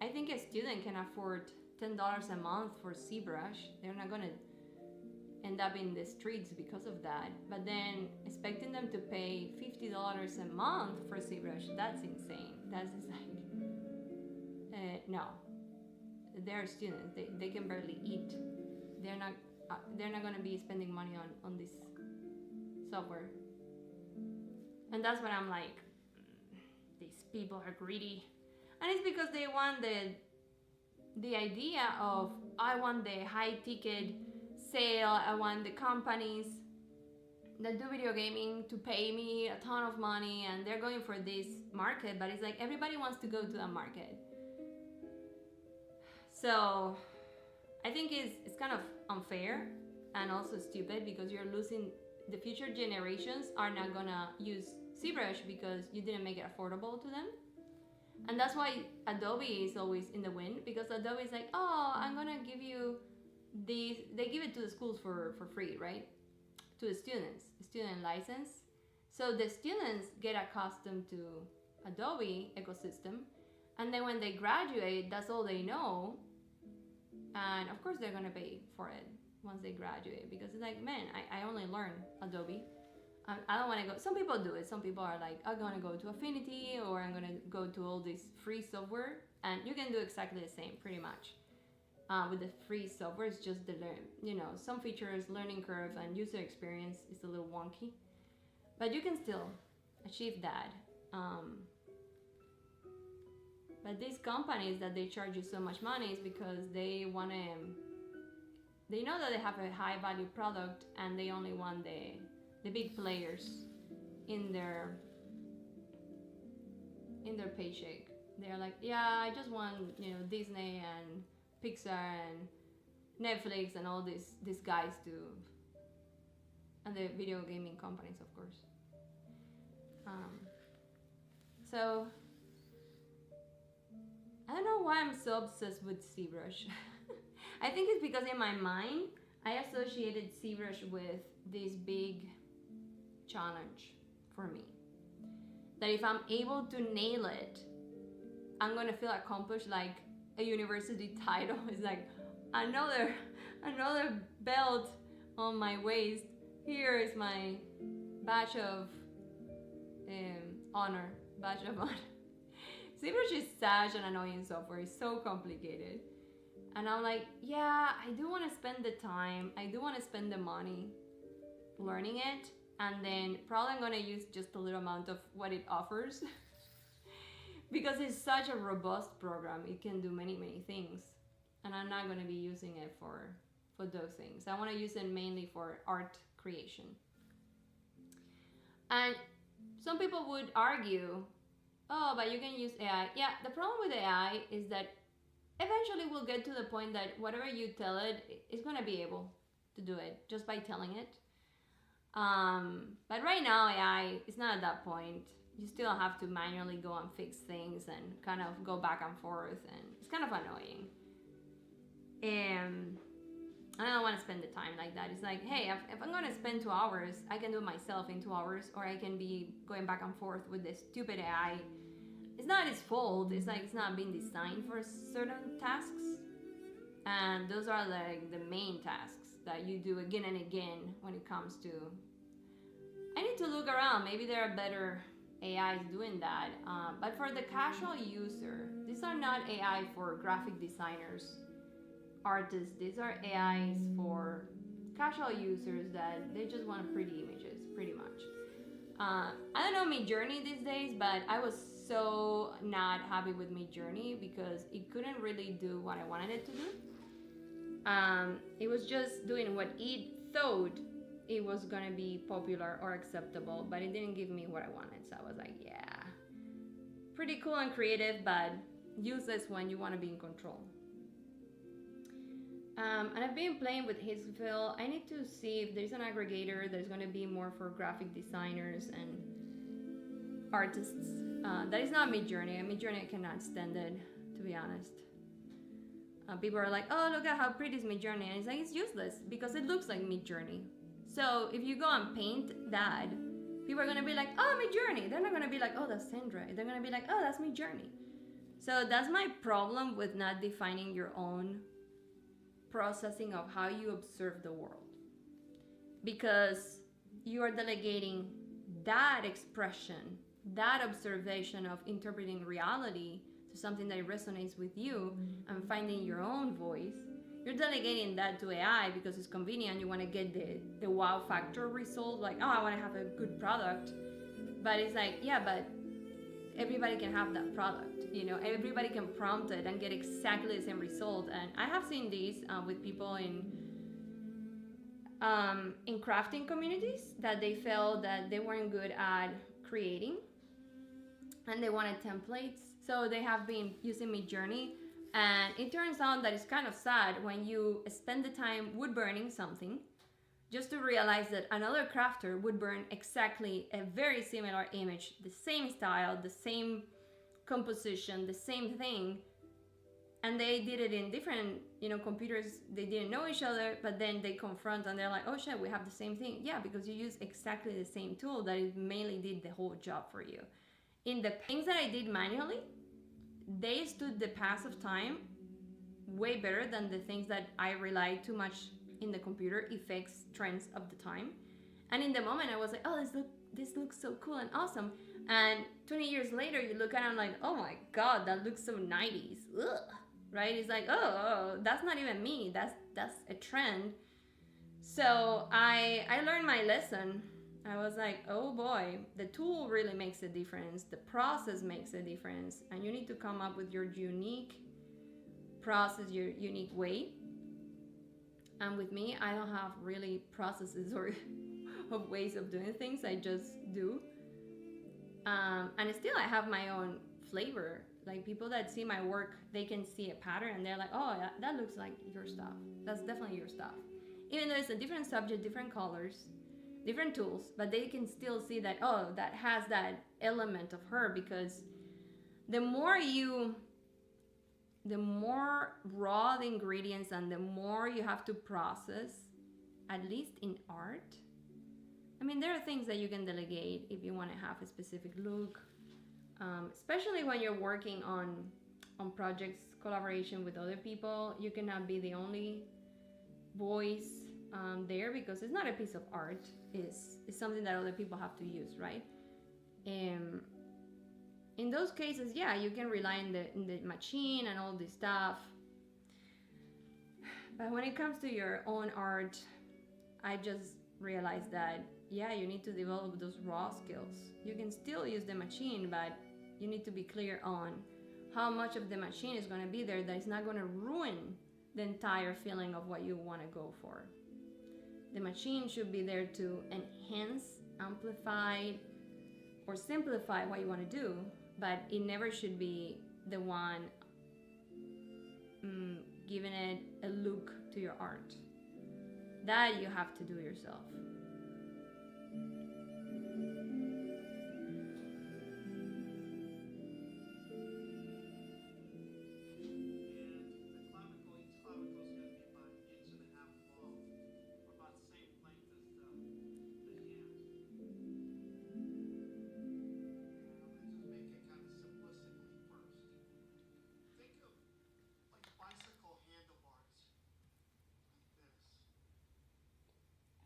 I think a student can afford $10 a month for ZBrush. They're not going to end up in the streets because of that. But then expecting them to pay $50 a month for ZBrush, that's insane. That's just like, no. They're students. They can barely eat. They're not going to be spending money on this software. And that's when I'm like, these people are greedy. And it's because they want the idea of, I want the high ticket sale, I want the companies that do video gaming to pay me a ton of money, and they're going for this market, but it's like everybody wants to go to that market. So I think it's kind of unfair and also stupid, because you're losing, the future generations are not gonna use ZBrush because you didn't make it affordable to them. And that's why Adobe is always in the wind, because Adobe is like, oh, I'm gonna give you these, they give it to the schools for free, right? To the students, student license. So the students get accustomed to Adobe ecosystem, and then when they graduate, that's all they know. And of course they're gonna pay for it. once they graduate, because it's like, man, I only learn Adobe. I don't want to go. Some people do it. Some people are like, I'm going to go to Affinity, or I'm going to go to all this free software. And you can do exactly the same, pretty much. With the free software, it's just the some features, learning curve, and user experience is a little wonky, but you can still achieve that. But these companies that they charge you so much money is because they want to. They know that they have a high value product, and they only want the big players in their paycheck. They're like, yeah, I just want Disney and Pixar and Netflix and all these guys to, and the video gaming companies, of course. So I don't know why I'm so obsessed with ZBrush. I think it's because in my mind I associated ZBrush with this big challenge for me. That if I'm able to nail it, I'm gonna feel accomplished, like a university title. It's like another belt on my waist. Here is my badge of honor. ZBrush is such an annoying software. It's so complicated. And I'm like, yeah, I do want to spend the time. I do want to spend the money learning it. And then probably I'm going to use just a little amount of what it offers. Because it's such a robust program. It can do many, many things. And I'm not going to be using it for those things. I want to use it mainly for art creation. And some people would argue, oh, but you can use AI. Yeah, the problem with AI is that eventually we'll get to the point that whatever you tell it, it's going to be able to do it just by telling it. But right now AI is not at that point. You still have to manually go and fix things and kind of go back and forth, and it's kind of annoying. And I don't want to spend the time like that. It's like, hey, if I'm going to spend 2 hours, I can do it myself in 2 hours, or I can be going back and forth with this stupid AI. It's not its fault. It's like it's not being designed for certain tasks. And those are like the main tasks that you do again and again when it comes to... I need to look around. Maybe there are better AIs doing that. But for the casual user, these are not AI for graphic designers, artists. These are AIs for casual users that they just want pretty images, pretty much. I don't know Midjourney these days, but I was so not happy with Midjourney because it couldn't really do what I wanted it to do. It was just doing what it thought it was gonna be popular or acceptable, but it didn't give me what I wanted. So I was like, yeah, pretty cool and creative, but useless when you want to be in control. And I've been playing with Rolesville. I need to see if there's an aggregator that's going to be more for graphic designers and artists. That is not Midjourney. Midjourney I cannot stand it, to be honest. People are like, oh, look at how pretty is Midjourney. And it's like, it's useless because it looks like Midjourney. So if you go and paint that, people are going to be like, oh, Midjourney. They're not going to be like, oh, that's Sandra. They're going to be like, oh, that's Midjourney. So that's my problem with not defining your own processing of how you observe the world, because you are delegating that expression, that observation of interpreting reality to something that resonates with you and finding your own voice. You're delegating that to AI because it's convenient. You want to get the wow factor result, like, oh, I want to have a good product. But it's like, yeah, but everybody can have that product. Everybody can prompt it and get exactly the same result. And I have seen these with people in crafting communities that they felt that they weren't good at creating and they wanted templates. So they have been using Midjourney, and it turns out that it's kind of sad when you spend the time wood burning something just to realize that another crafter would burn exactly a very similar image, the same style, the same composition, the same thing, and they did it in different computers. They didn't know each other, but then they confront and they're like, oh shit, we have the same thing. Yeah, because you use exactly the same tool that it mainly did the whole job for you. In the things that I did manually, they stood the pass of time way better than the things that I relied too much in the computer effects trends of the time. And in the moment, I was like, oh, this looks so cool and awesome. And 20 years later, you look at it and I'm like, oh my God, that looks so 90s. Ugh. Right? It's like, oh, that's not even me. That's a trend. So I learned my lesson. I was like, oh boy, the tool really makes a difference. The process makes a difference. And you need to come up with your unique process, your unique way. And with me, I don't have really processes or of ways of doing things. I just do. And still, I have my own flavor. Like people that see my work, they can see a pattern and they're like, oh, that looks like your stuff. That's definitely your stuff. Even though it's a different subject, different colors, different tools, but they can still see that, oh, that has that element of her, because the more raw the ingredients and the more you have to process, at least in art. I mean, there are things that you can delegate if you want to have a specific look, especially when you're working on projects, collaboration with other people. You cannot be the only voice there, because it's not a piece of art. It's something that other people have to use, right? In those cases, yeah, you can rely on the machine and all this stuff. But when it comes to your own art, I just realized that, yeah, you need to develop those raw skills. You can still use the machine, but you need to be clear on how much of the machine is going to be there that is not going to ruin the entire feeling of what you want to go for. The machine should be there to enhance, amplify, or simplify what you want to do, but it never should be the one giving it a look to your art. That you have to do yourself.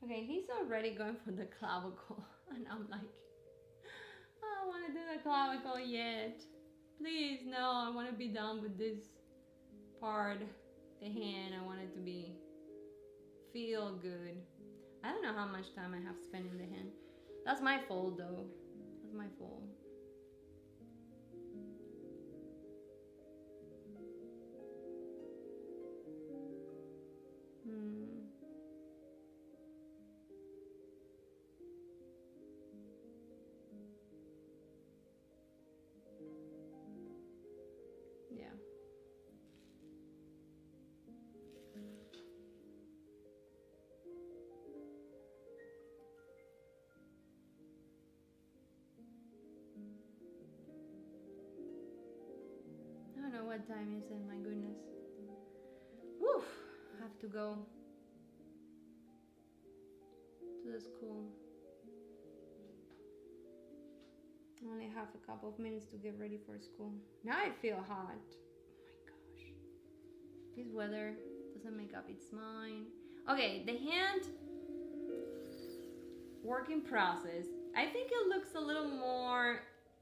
Okay, he's already going for the clavicle, and I'm like, oh, I don't want to do the clavicle yet. Please, no, I want to be done with this part, the hand. I want it to feel good. I don't know how much time I have spent in the hand. That's my fault, though. That's my fault. Yeah. I don't know what time is it, my goodness. Woof! I have to go to the school. I only have a couple of minutes to get ready for school. Now I feel hot. Oh my gosh. This weather doesn't make up its mind. Okay, the hand working process. I think it looks a little more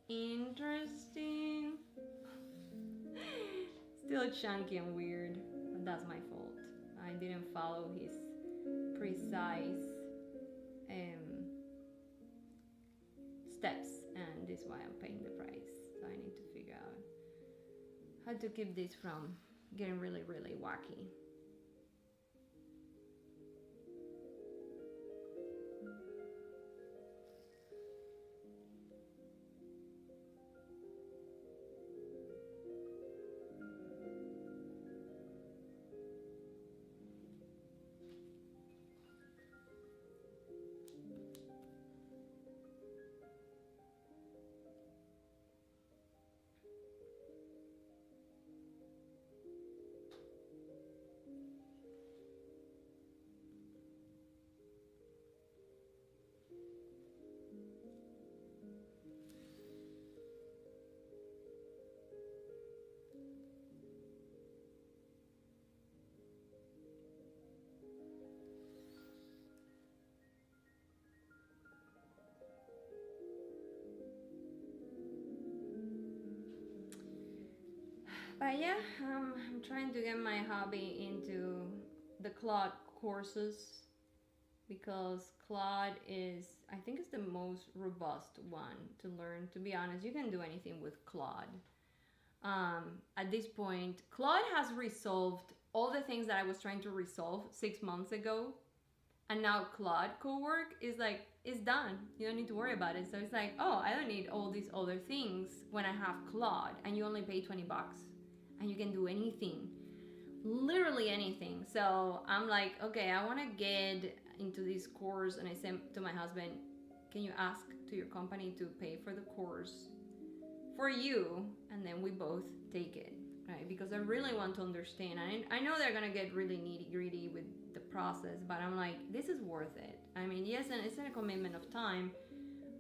interesting. Still chunky and weird, but that's my fault. I didn't follow his precise steps, and this is why I'm paying the price. So I need to figure out how to keep this from getting really, really wacky. But yeah, I'm trying to get my hobby into the Claude courses because Claude is, I think, is the most robust one to learn. To be honest, you can do anything with Claude. At this point, Claude has resolved all the things that I was trying to resolve 6 months ago, and now Claude co-work is like, it's done. You don't need to worry about it. So it's like, oh, I don't need all these other things when I have Claude, and you only pay $20 and you can do anything, literally anything. So I'm like, okay, I want to get into this course, and I said to my husband, can you ask to your company to pay for the course for you, and then we both take it, right? Because I really want to understand. I know they're gonna get really nitty gritty with the process, but I'm like, this is worth it. I mean, yes, and it's a commitment of time,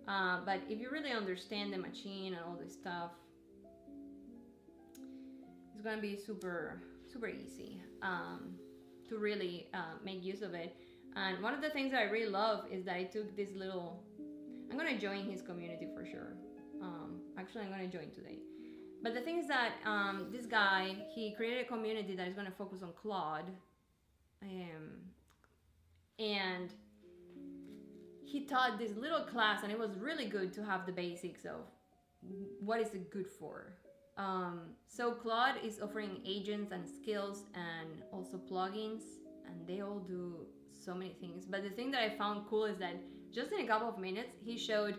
but if you really understand the machine and all this stuff, it's gonna be super easy to really make use of it. And one of the things that I really love is that I took this little, I'm gonna join his community for sure. Actually, I'm gonna join today. But the thing is that this guy, he created a community that is gonna focus on Claude, and he taught this little class, and it was really good to have the basics of what is it good for. So Claude is offering agents and skills and also plugins, and they all do so many things. But the thing that I found cool is that just in a couple of minutes, he showed,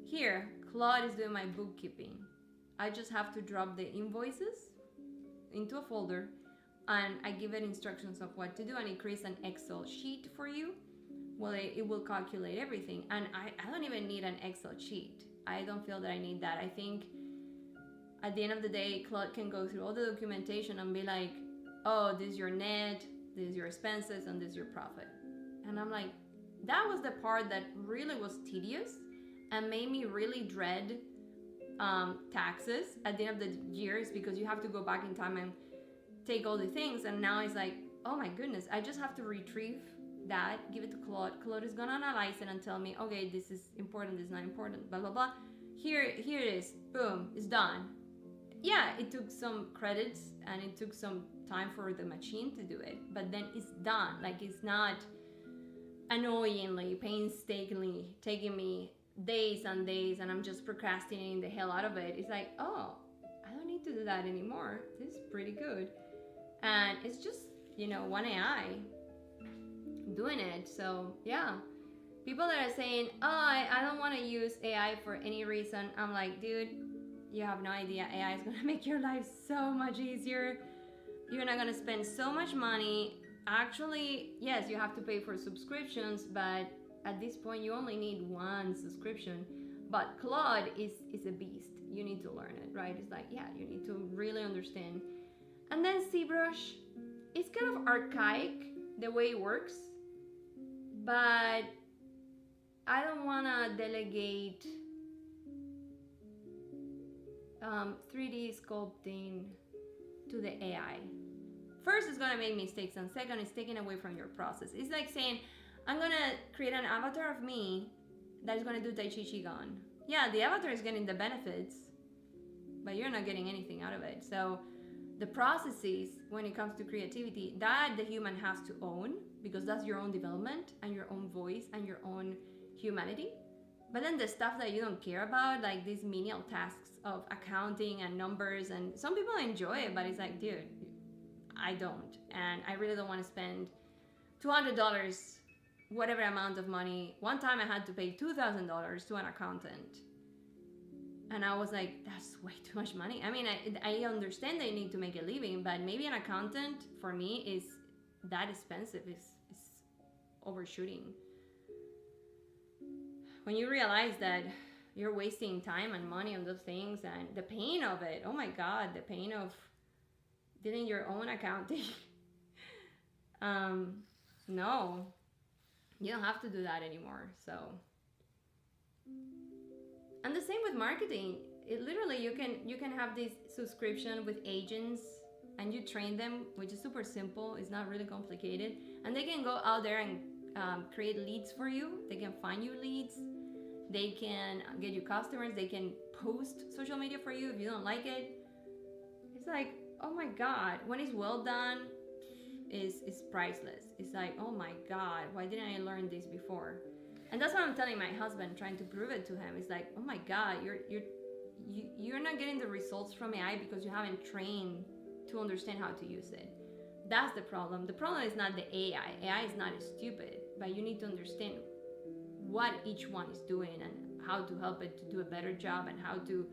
here, Claude is doing my bookkeeping. I just have to drop the invoices into a folder, and I give it instructions of what to do, and it creates an Excel sheet for you. Well, it will calculate everything, and I don't even need an Excel sheet. I don't feel that I need that. I think at the end of the day, Claude can go through all the documentation and be like, oh, this is your net, this is your expenses, and this is your profit. And I'm like, that was the part that really was tedious and made me really dread taxes at the end of the years, because you have to go back in time and take all the things. And now it's like, oh my goodness, I just have to retrieve that, give it to Claude. Claude is gonna analyze it and tell me, okay, this is important, this is not important, blah blah blah. Here it is, boom, it's done. Yeah, it took some credits and it took some time for the machine to do it, but then it's done. Like, it's not annoyingly, painstakingly taking me days and days, and I'm just procrastinating the hell out of it. It's like, oh, I don't need to do that anymore. This is pretty good. And it's just, one AI doing it. So yeah, people that are saying, oh, I don't want to use AI for any reason, I'm like, dude, you have no idea. AI is going to make your life so much easier. You're not going to spend so much money. Actually, yes, you have to pay for subscriptions, but at this point you only need one subscription. But Claude is a beast. You need to learn it, right? It's like, yeah, you need to really understand. And then ZBrush, it's kind of archaic the way it works, but I don't want to delegate 3D sculpting to the AI. First, it's gonna make mistakes, and second, it's taking away from your process. It's like saying, I'm gonna create an avatar of me that is gonna do Tai Chi Qigong. Yeah, the avatar is getting the benefits, but you're not getting anything out of it. So the processes, when it comes to creativity, that the human has to own, because that's your own development and your own voice and your own humanity. But then the stuff that you don't care about, like these menial tasks of accounting and numbers, and some people enjoy it, but it's like, dude, I don't. And I really don't want to spend $200, whatever amount of money. One time I had to pay $2,000 to an accountant. And I was like, that's way too much money. I mean, I understand they need to make a living, but maybe an accountant for me is that expensive, is overshooting. When you realize that you're wasting time and money on those things, and the pain of it, oh my God, the pain of doing your own accounting. No, you don't have to do that anymore. So, and the same with marketing. It literally, you can have this subscription with agents, and you train them, which is super simple. It's not really complicated, and they can go out there and create leads for you. They can find you leads. They can get you customers. They can post social media for you if you don't like it. It's like, oh my God, when it's well done, is priceless. It's like, oh my God, why didn't I learn this before? And that's what I'm telling my husband, trying to prove it to him. It's like, oh my God, you're not getting the results from AI because you haven't trained to understand how to use it. That's the problem. The problem is not the AI. AI is not stupid, but you need to understand what each one is doing and how to help it to do a better job, and how to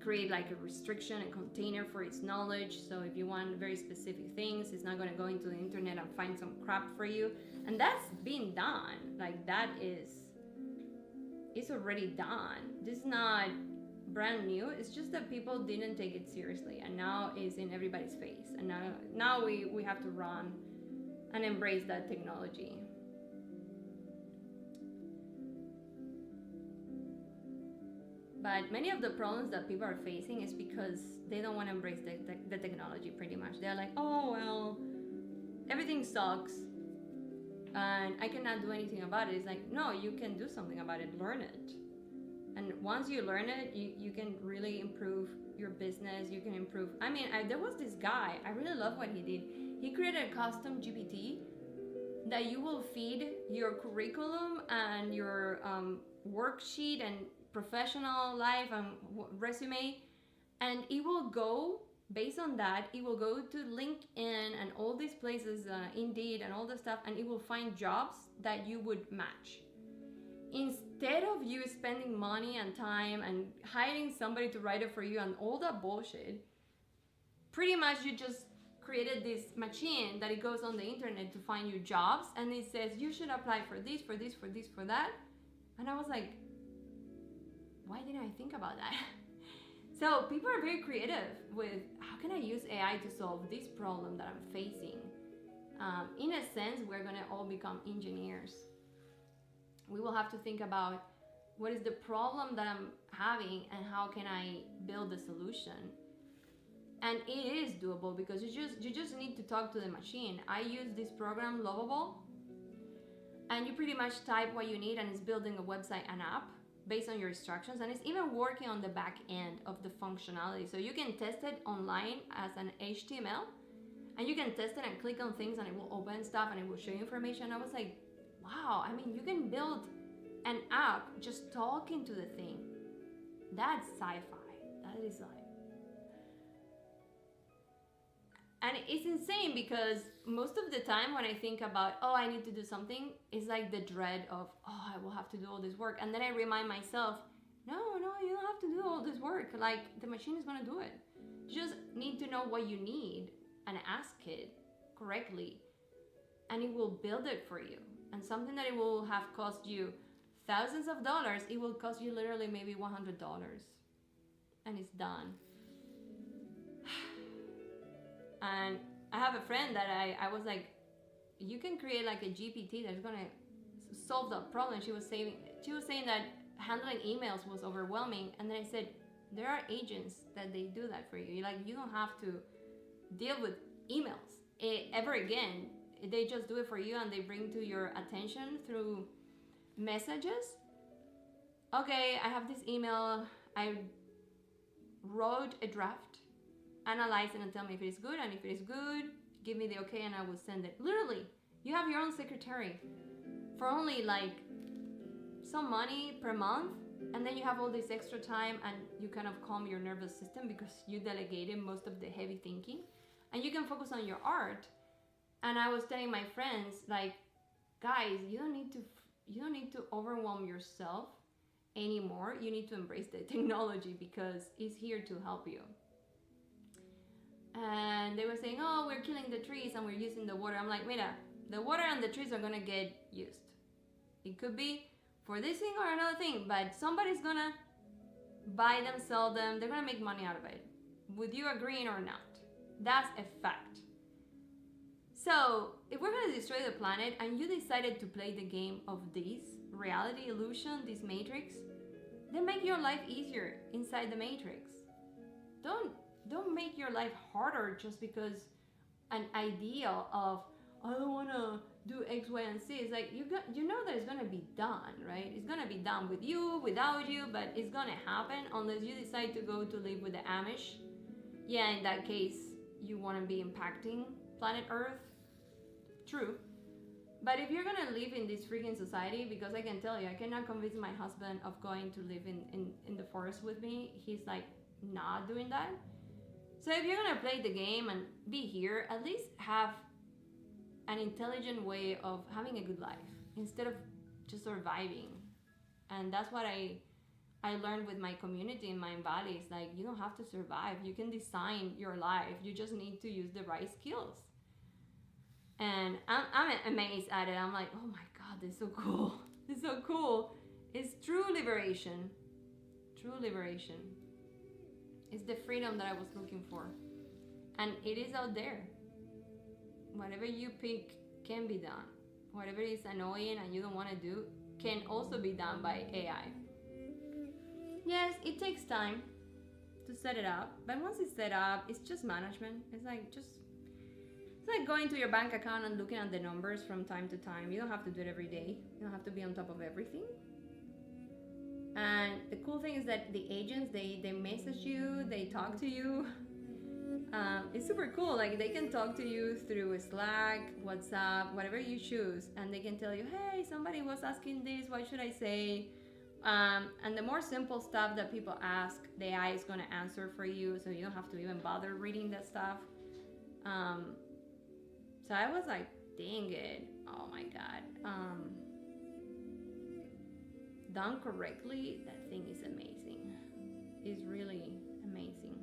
create like a restriction and container for its knowledge. So if you want very specific things, it's not going to go into the internet and find some crap for you. And that's being done. Like that is, it's already done. This is not brand new. It's just that people didn't take it seriously, and now it's in everybody's face. And now we have to run and embrace that technology. But many of the problems that people are facing is because they don't want to embrace the technology, pretty much. They're like, oh, well, everything sucks and I cannot do anything about it. It's like, no, you can do something about it. Learn it. And once you learn it, you can really improve your business. You can improve. I mean, there was this guy. I really love what he did. He created a custom GPT that you will feed your curriculum and your worksheet and professional life and resume, and it will go based on that. It will go to LinkedIn and all these places, Indeed and all the stuff, and it will find jobs that you would match. Instead of you spending money and time and hiring somebody to write it for you and all that bullshit, pretty much you just created this machine that it goes on the internet to find you jobs, and it says you should apply for this, for this, for this, for that. And I was like, why didn't I think about that? So people are very creative with, how can I use AI to solve this problem that I'm facing? In a sense, we're gonna all become engineers. We will have to think about what is the problem that I'm having and how can I build a solution. And it is doable because you just need to talk to the machine. I use this program, Lovable, and you pretty much type what you need and it's building a website and app based on your instructions, and it's even working on the back end of the functionality. So you can test it online as an HTML, and you can test it and click on things and it will open stuff and it will show you information. I was like, wow, I mean, you can build an app just talking to the thing. That's sci-fi. That is like, and it's insane because most of the time when I think about, oh, I need to do something, it's like the dread of, oh, I will have to do all this work. And then I remind myself, no, you don't have to do all this work. Like, the machine is going to do it. You just need to know what you need and ask it correctly, and it will build it for you. And something that it will have cost you thousands of dollars, it will cost you literally maybe $100. And it's done. And I have a friend that I was like, you can create like a GPT that's gonna solve that problem. She was saying that handling emails was overwhelming, and then I said, there are agents that they do that for you. Like, you don't have to deal with emails ever again. They just do it for you, and they bring to your attention through messages. Okay, I have this email. I wrote a draft. Analyze it and tell me if it is good, and if it is good, give me the okay and I will send it. Literally, you have your own secretary for only like some money per month, and then you have all this extra time and you kind of calm your nervous system because you delegated most of the heavy thinking, and you can focus on your art. And I was telling my friends, like, guys, you don't need to overwhelm yourself anymore. You need to embrace the technology because it's here to help you. And they were saying, oh, we're killing the trees and we're using the water. I'm like, mira, the water and the trees are gonna get used. It could be for this thing or another thing, but somebody's gonna buy them, sell them. They're gonna make money out of it, with you agreeing or not. That's a fact. So if we're gonna destroy the planet and you decided to play the game of this reality illusion, this matrix, then make your life easier inside the matrix. Don't make your life harder just because an ideal of, I don't want to do X, Y, and Z. It's like, you know that it's going to be done, right? It's going to be done with you, without you, but it's going to happen unless you decide to go to live with the Amish. Yeah, in that case, you want to be impacting planet Earth, true. But if you're gonna live in this freaking society, because I can tell you, I cannot convince my husband of going to live in the forest with me. He's like not doing that. So if you're gonna play the game and be here, at least have an intelligent way of having a good life instead of just surviving. And that's what I learned with my community in Mind Valley. It's like, you don't have to survive. You can design your life. You just need to use the right skills. And I'm amazed at it. I'm like, oh my God, this is so cool. This is so cool. It's true liberation. True liberation. It's the freedom that I was looking for. And it is out there. Whatever you pick can be done. Whatever is annoying and you don't want to do can also be done by AI. Yes, it takes time to set it up. But once it's set up, it's just management. It's like going to your bank account and looking at the numbers from time to time. You don't have to do it every day. You don't have to be on top of everything. And the cool thing is that the agents, they message you, they talk to you. It's super cool. Like, they can talk to you through Slack, WhatsApp, whatever you choose. And they can tell you, hey, somebody was asking this, what should I say? And the more simple stuff that people ask, the AI is going to answer for you. So you don't have to even bother reading that stuff. So I was like, dang it, oh my God. Done correctly, that thing is amazing. It's really amazing.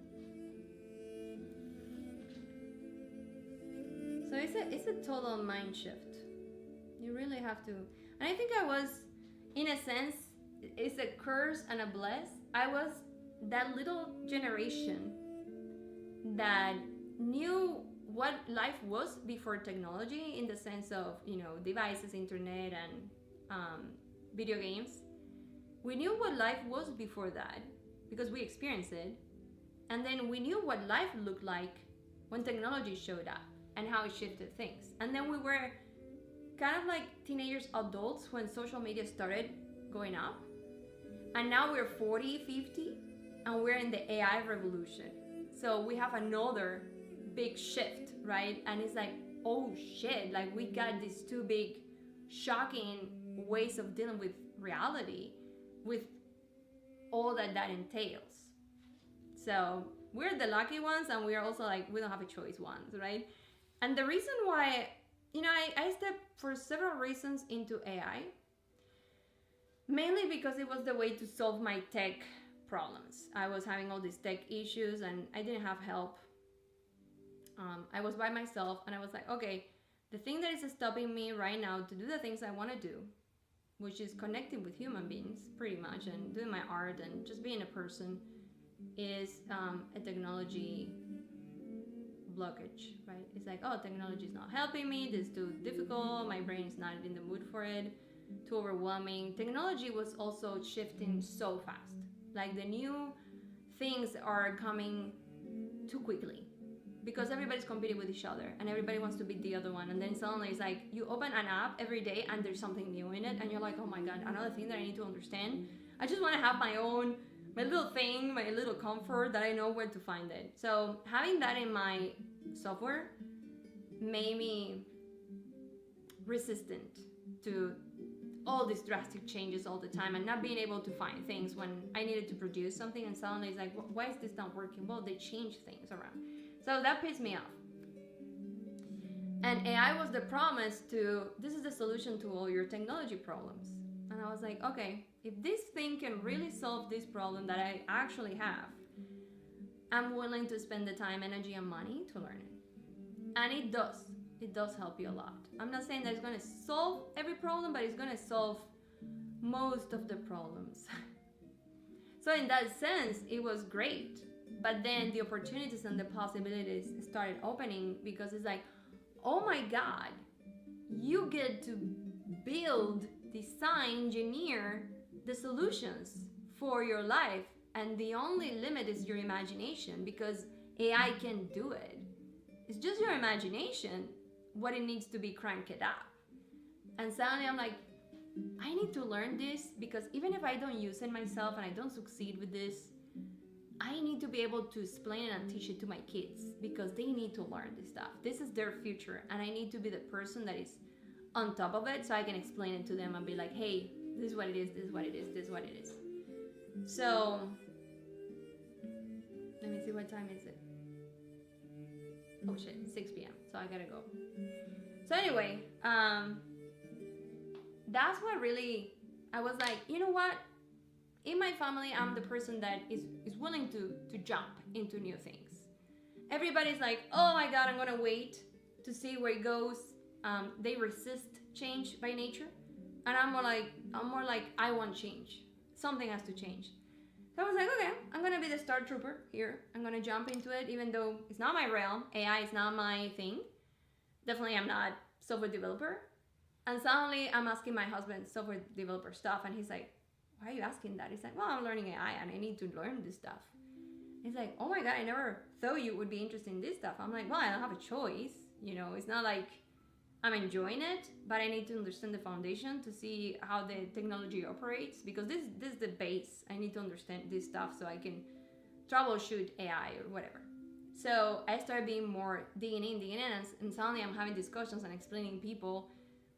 So it's a total mind shift. You really have to. And I think I was, in a sense, it's a curse and a bless. I was that little generation that knew what life was before technology, in the sense of, devices, internet, and video games. We knew what life was before that because we experienced it. And then we knew what life looked like when technology showed up and how it shifted things. And then we were kind of like teenagers, adults, when social media started going up. And now we're 40, 50, and we're in the AI revolution. So we have another big shift, right? And it's like, oh shit, like we got these two big shocking ways of dealing with reality, with all that entails. So we're the lucky ones, and we're also like, we don't have a choice ones, right? And the reason why, I stepped for several reasons into AI, mainly because it was the way to solve my tech problems. I was having all these tech issues and I didn't have help. I was by myself, and I was like, okay, the thing that is stopping me right now to do the things I want to do, which is connecting with human beings pretty much, and doing my art and just being a person, is a technology blockage, right? It's like, oh, technology is not helping me, this is too difficult, my brain is not in the mood for it, too overwhelming. Technology was also shifting so fast. Like, the new things are coming too quickly, because everybody's competing with each other and everybody wants to beat the other one. And then suddenly it's like, you open an app every day and there's something new in it, and you're like, oh my God, another thing that I need to understand. I just want to have my little thing, my little comfort that I know where to find it. So having that in my software made me resistant to all these drastic changes all the time, and not being able to find things when I needed to produce something, and suddenly it's like, why is this not working? Well, they change things around. So that pissed me off. And AI was the promise to, this is the solution to all your technology problems. And I was like, okay, if this thing can really solve this problem that I actually have, I'm willing to spend the time, energy, and money to learn it. And it does. It does help you a lot. I'm not saying that it's going to solve every problem, but it's going to solve most of the problems. So in that sense, it was great. But then the opportunities and the possibilities started opening, because it's like, oh my God, you get to build, design, engineer the solutions for your life. And the only limit is your imagination, because AI can do it. It's just your imagination, what it needs to be cranked up. And suddenly I'm like, I need to learn this, because even if I don't use it myself and I don't succeed with this, I need to be able to explain and teach it to my kids because they need to learn this stuff. This is their future, and I need to be the person that is on top of it so I can explain it to them and be like, hey, this is what it is, this is what it is, this is what it is. So, let me see, what time is it? Oh shit, 6 p.m. So I gotta go. So anyway, that's what really, I was like, you know what? In my family, I'm the person that is willing to jump into new things. Everybody's like, oh my God, I'm gonna wait to see where it goes. They resist change by nature. And I'm more like, I want change. Something has to change. So I was like, okay, I'm gonna be the star trooper here. I'm gonna jump into it, even though it's not my realm. AI is not my thing. Definitely, I'm not software developer. And suddenly, I'm asking my husband software developer stuff, and he's like, why are you asking that? He's like, well, I'm learning AI, and I need to learn this stuff. He's like, oh my God, I never thought you would be interested in this stuff. I'm like, well, I don't have a choice. You know, it's not like I'm enjoying it, but I need to understand the foundation to see how the technology operates, because this is the base. I need to understand this stuff so I can troubleshoot AI or whatever. So I started being more digging in, and suddenly I'm having discussions and explaining people,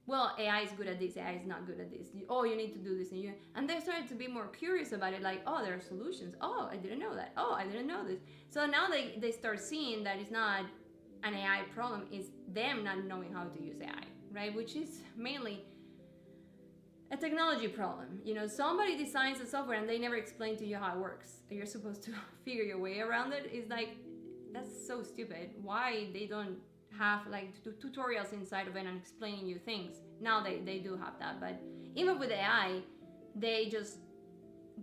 well, AI is good at this, AI is not good at this. Oh, you need to do this, and they started to be more curious about it, like, oh, there are solutions. Oh, I didn't know that. Oh, I didn't know this. So now they start seeing that it's not an AI problem, it's them not knowing how to use AI, right? Which is mainly a technology problem. You know, somebody designs the software and they never explain to you how it works. You're supposed to figure your way around it. It's like, that's so stupid. Why they don't have like tutorials inside of it and explaining you things? Now they do have that, but even with AI, they just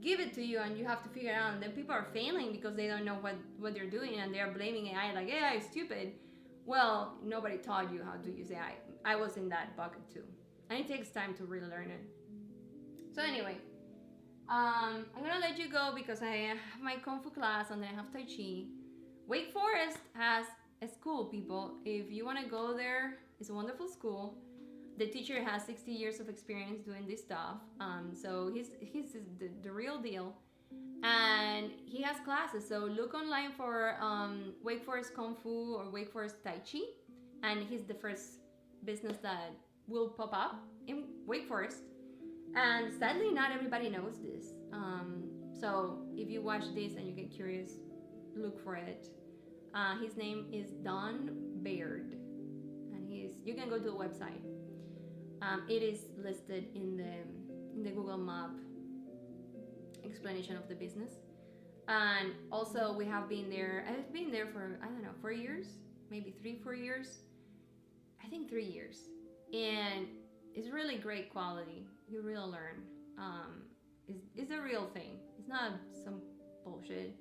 give it to you and you have to figure it out, and then people are failing because they don't know what they're doing, and they're blaming AI, like AI is stupid. Well, nobody taught you how to use AI. I was in that bucket too, and it takes time to really learn it. So anyway, I'm gonna let you go because I have my Kung Fu class and then I have Tai Chi. Wake Forest has a school, people. If you want to go there, it's a wonderful school. The teacher has 60 years of experience doing this stuff. So he's the real deal. And he has classes. So look online for Wake Forest Kung Fu or Wake Forest Tai Chi. And he's the first business that will pop up in Wake Forest. And sadly, not everybody knows this. So if you watch this and you get curious, look for it. His name is Don Baird, and you can go to the website. It is listed in the Google Map explanation of the business. And also we have been there. I've been there for, I don't know, 4 years, maybe 3-4 years. I think 3 years, and it's really great quality. You really learn. It's a real thing. It's not some bullshit.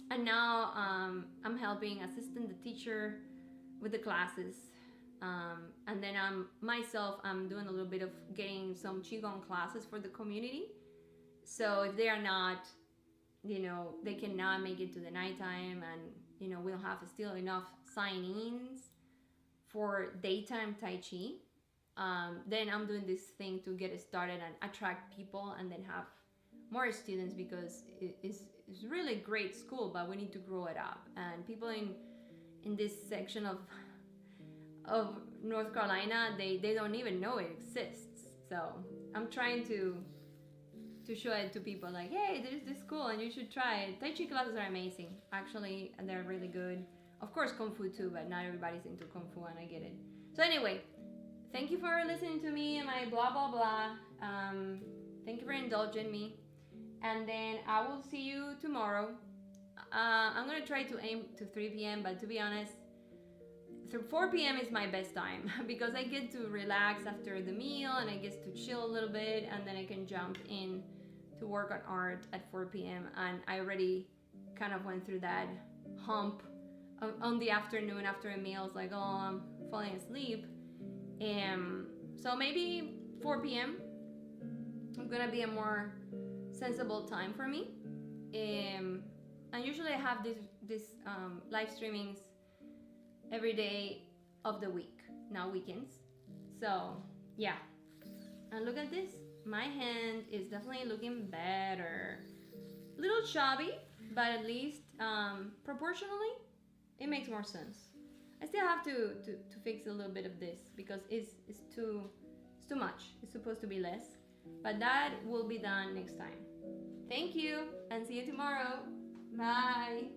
And now I'm helping assistant the teacher with the classes. And then I'm doing a little bit of getting some Qigong classes for the community. So if they are not, they cannot make it to the nighttime, and, we'll have still enough sign-ins for daytime Tai Chi. Then I'm doing this thing to get it started and attract people and then have more students, because it's really great school, but we need to grow it up. And people in this section of North Carolina, they don't even know it exists. So I'm trying to show it to people, like, hey, there's this school and you should try it. Tai Chi classes are amazing, actually, and they're really good. Of course, Kung Fu too, but not everybody's into Kung Fu, and I get it. So anyway, thank you for listening to me and my blah blah blah. Thank you for indulging me, and then I will see you tomorrow. I'm gonna try to aim to 3 p.m., but to be honest, 4 p.m. is my best time because I get to relax after the meal and I get to chill a little bit, and then I can jump in to work on art at 4 p.m. And I already kind of went through that hump on the afternoon after a meal. It's like, oh, I'm falling asleep. So maybe 4 p.m. is gonna be a more sensible time for me. And usually I have this live streamings every day of the week, not weekends. So yeah, and look at this, my hand is definitely looking better. little chubby, but at least proportionally, it makes more sense. I still have to fix a little bit of this because it's too much. It's supposed to be less, but that will be done next time. Thank you, and see you tomorrow. Bye.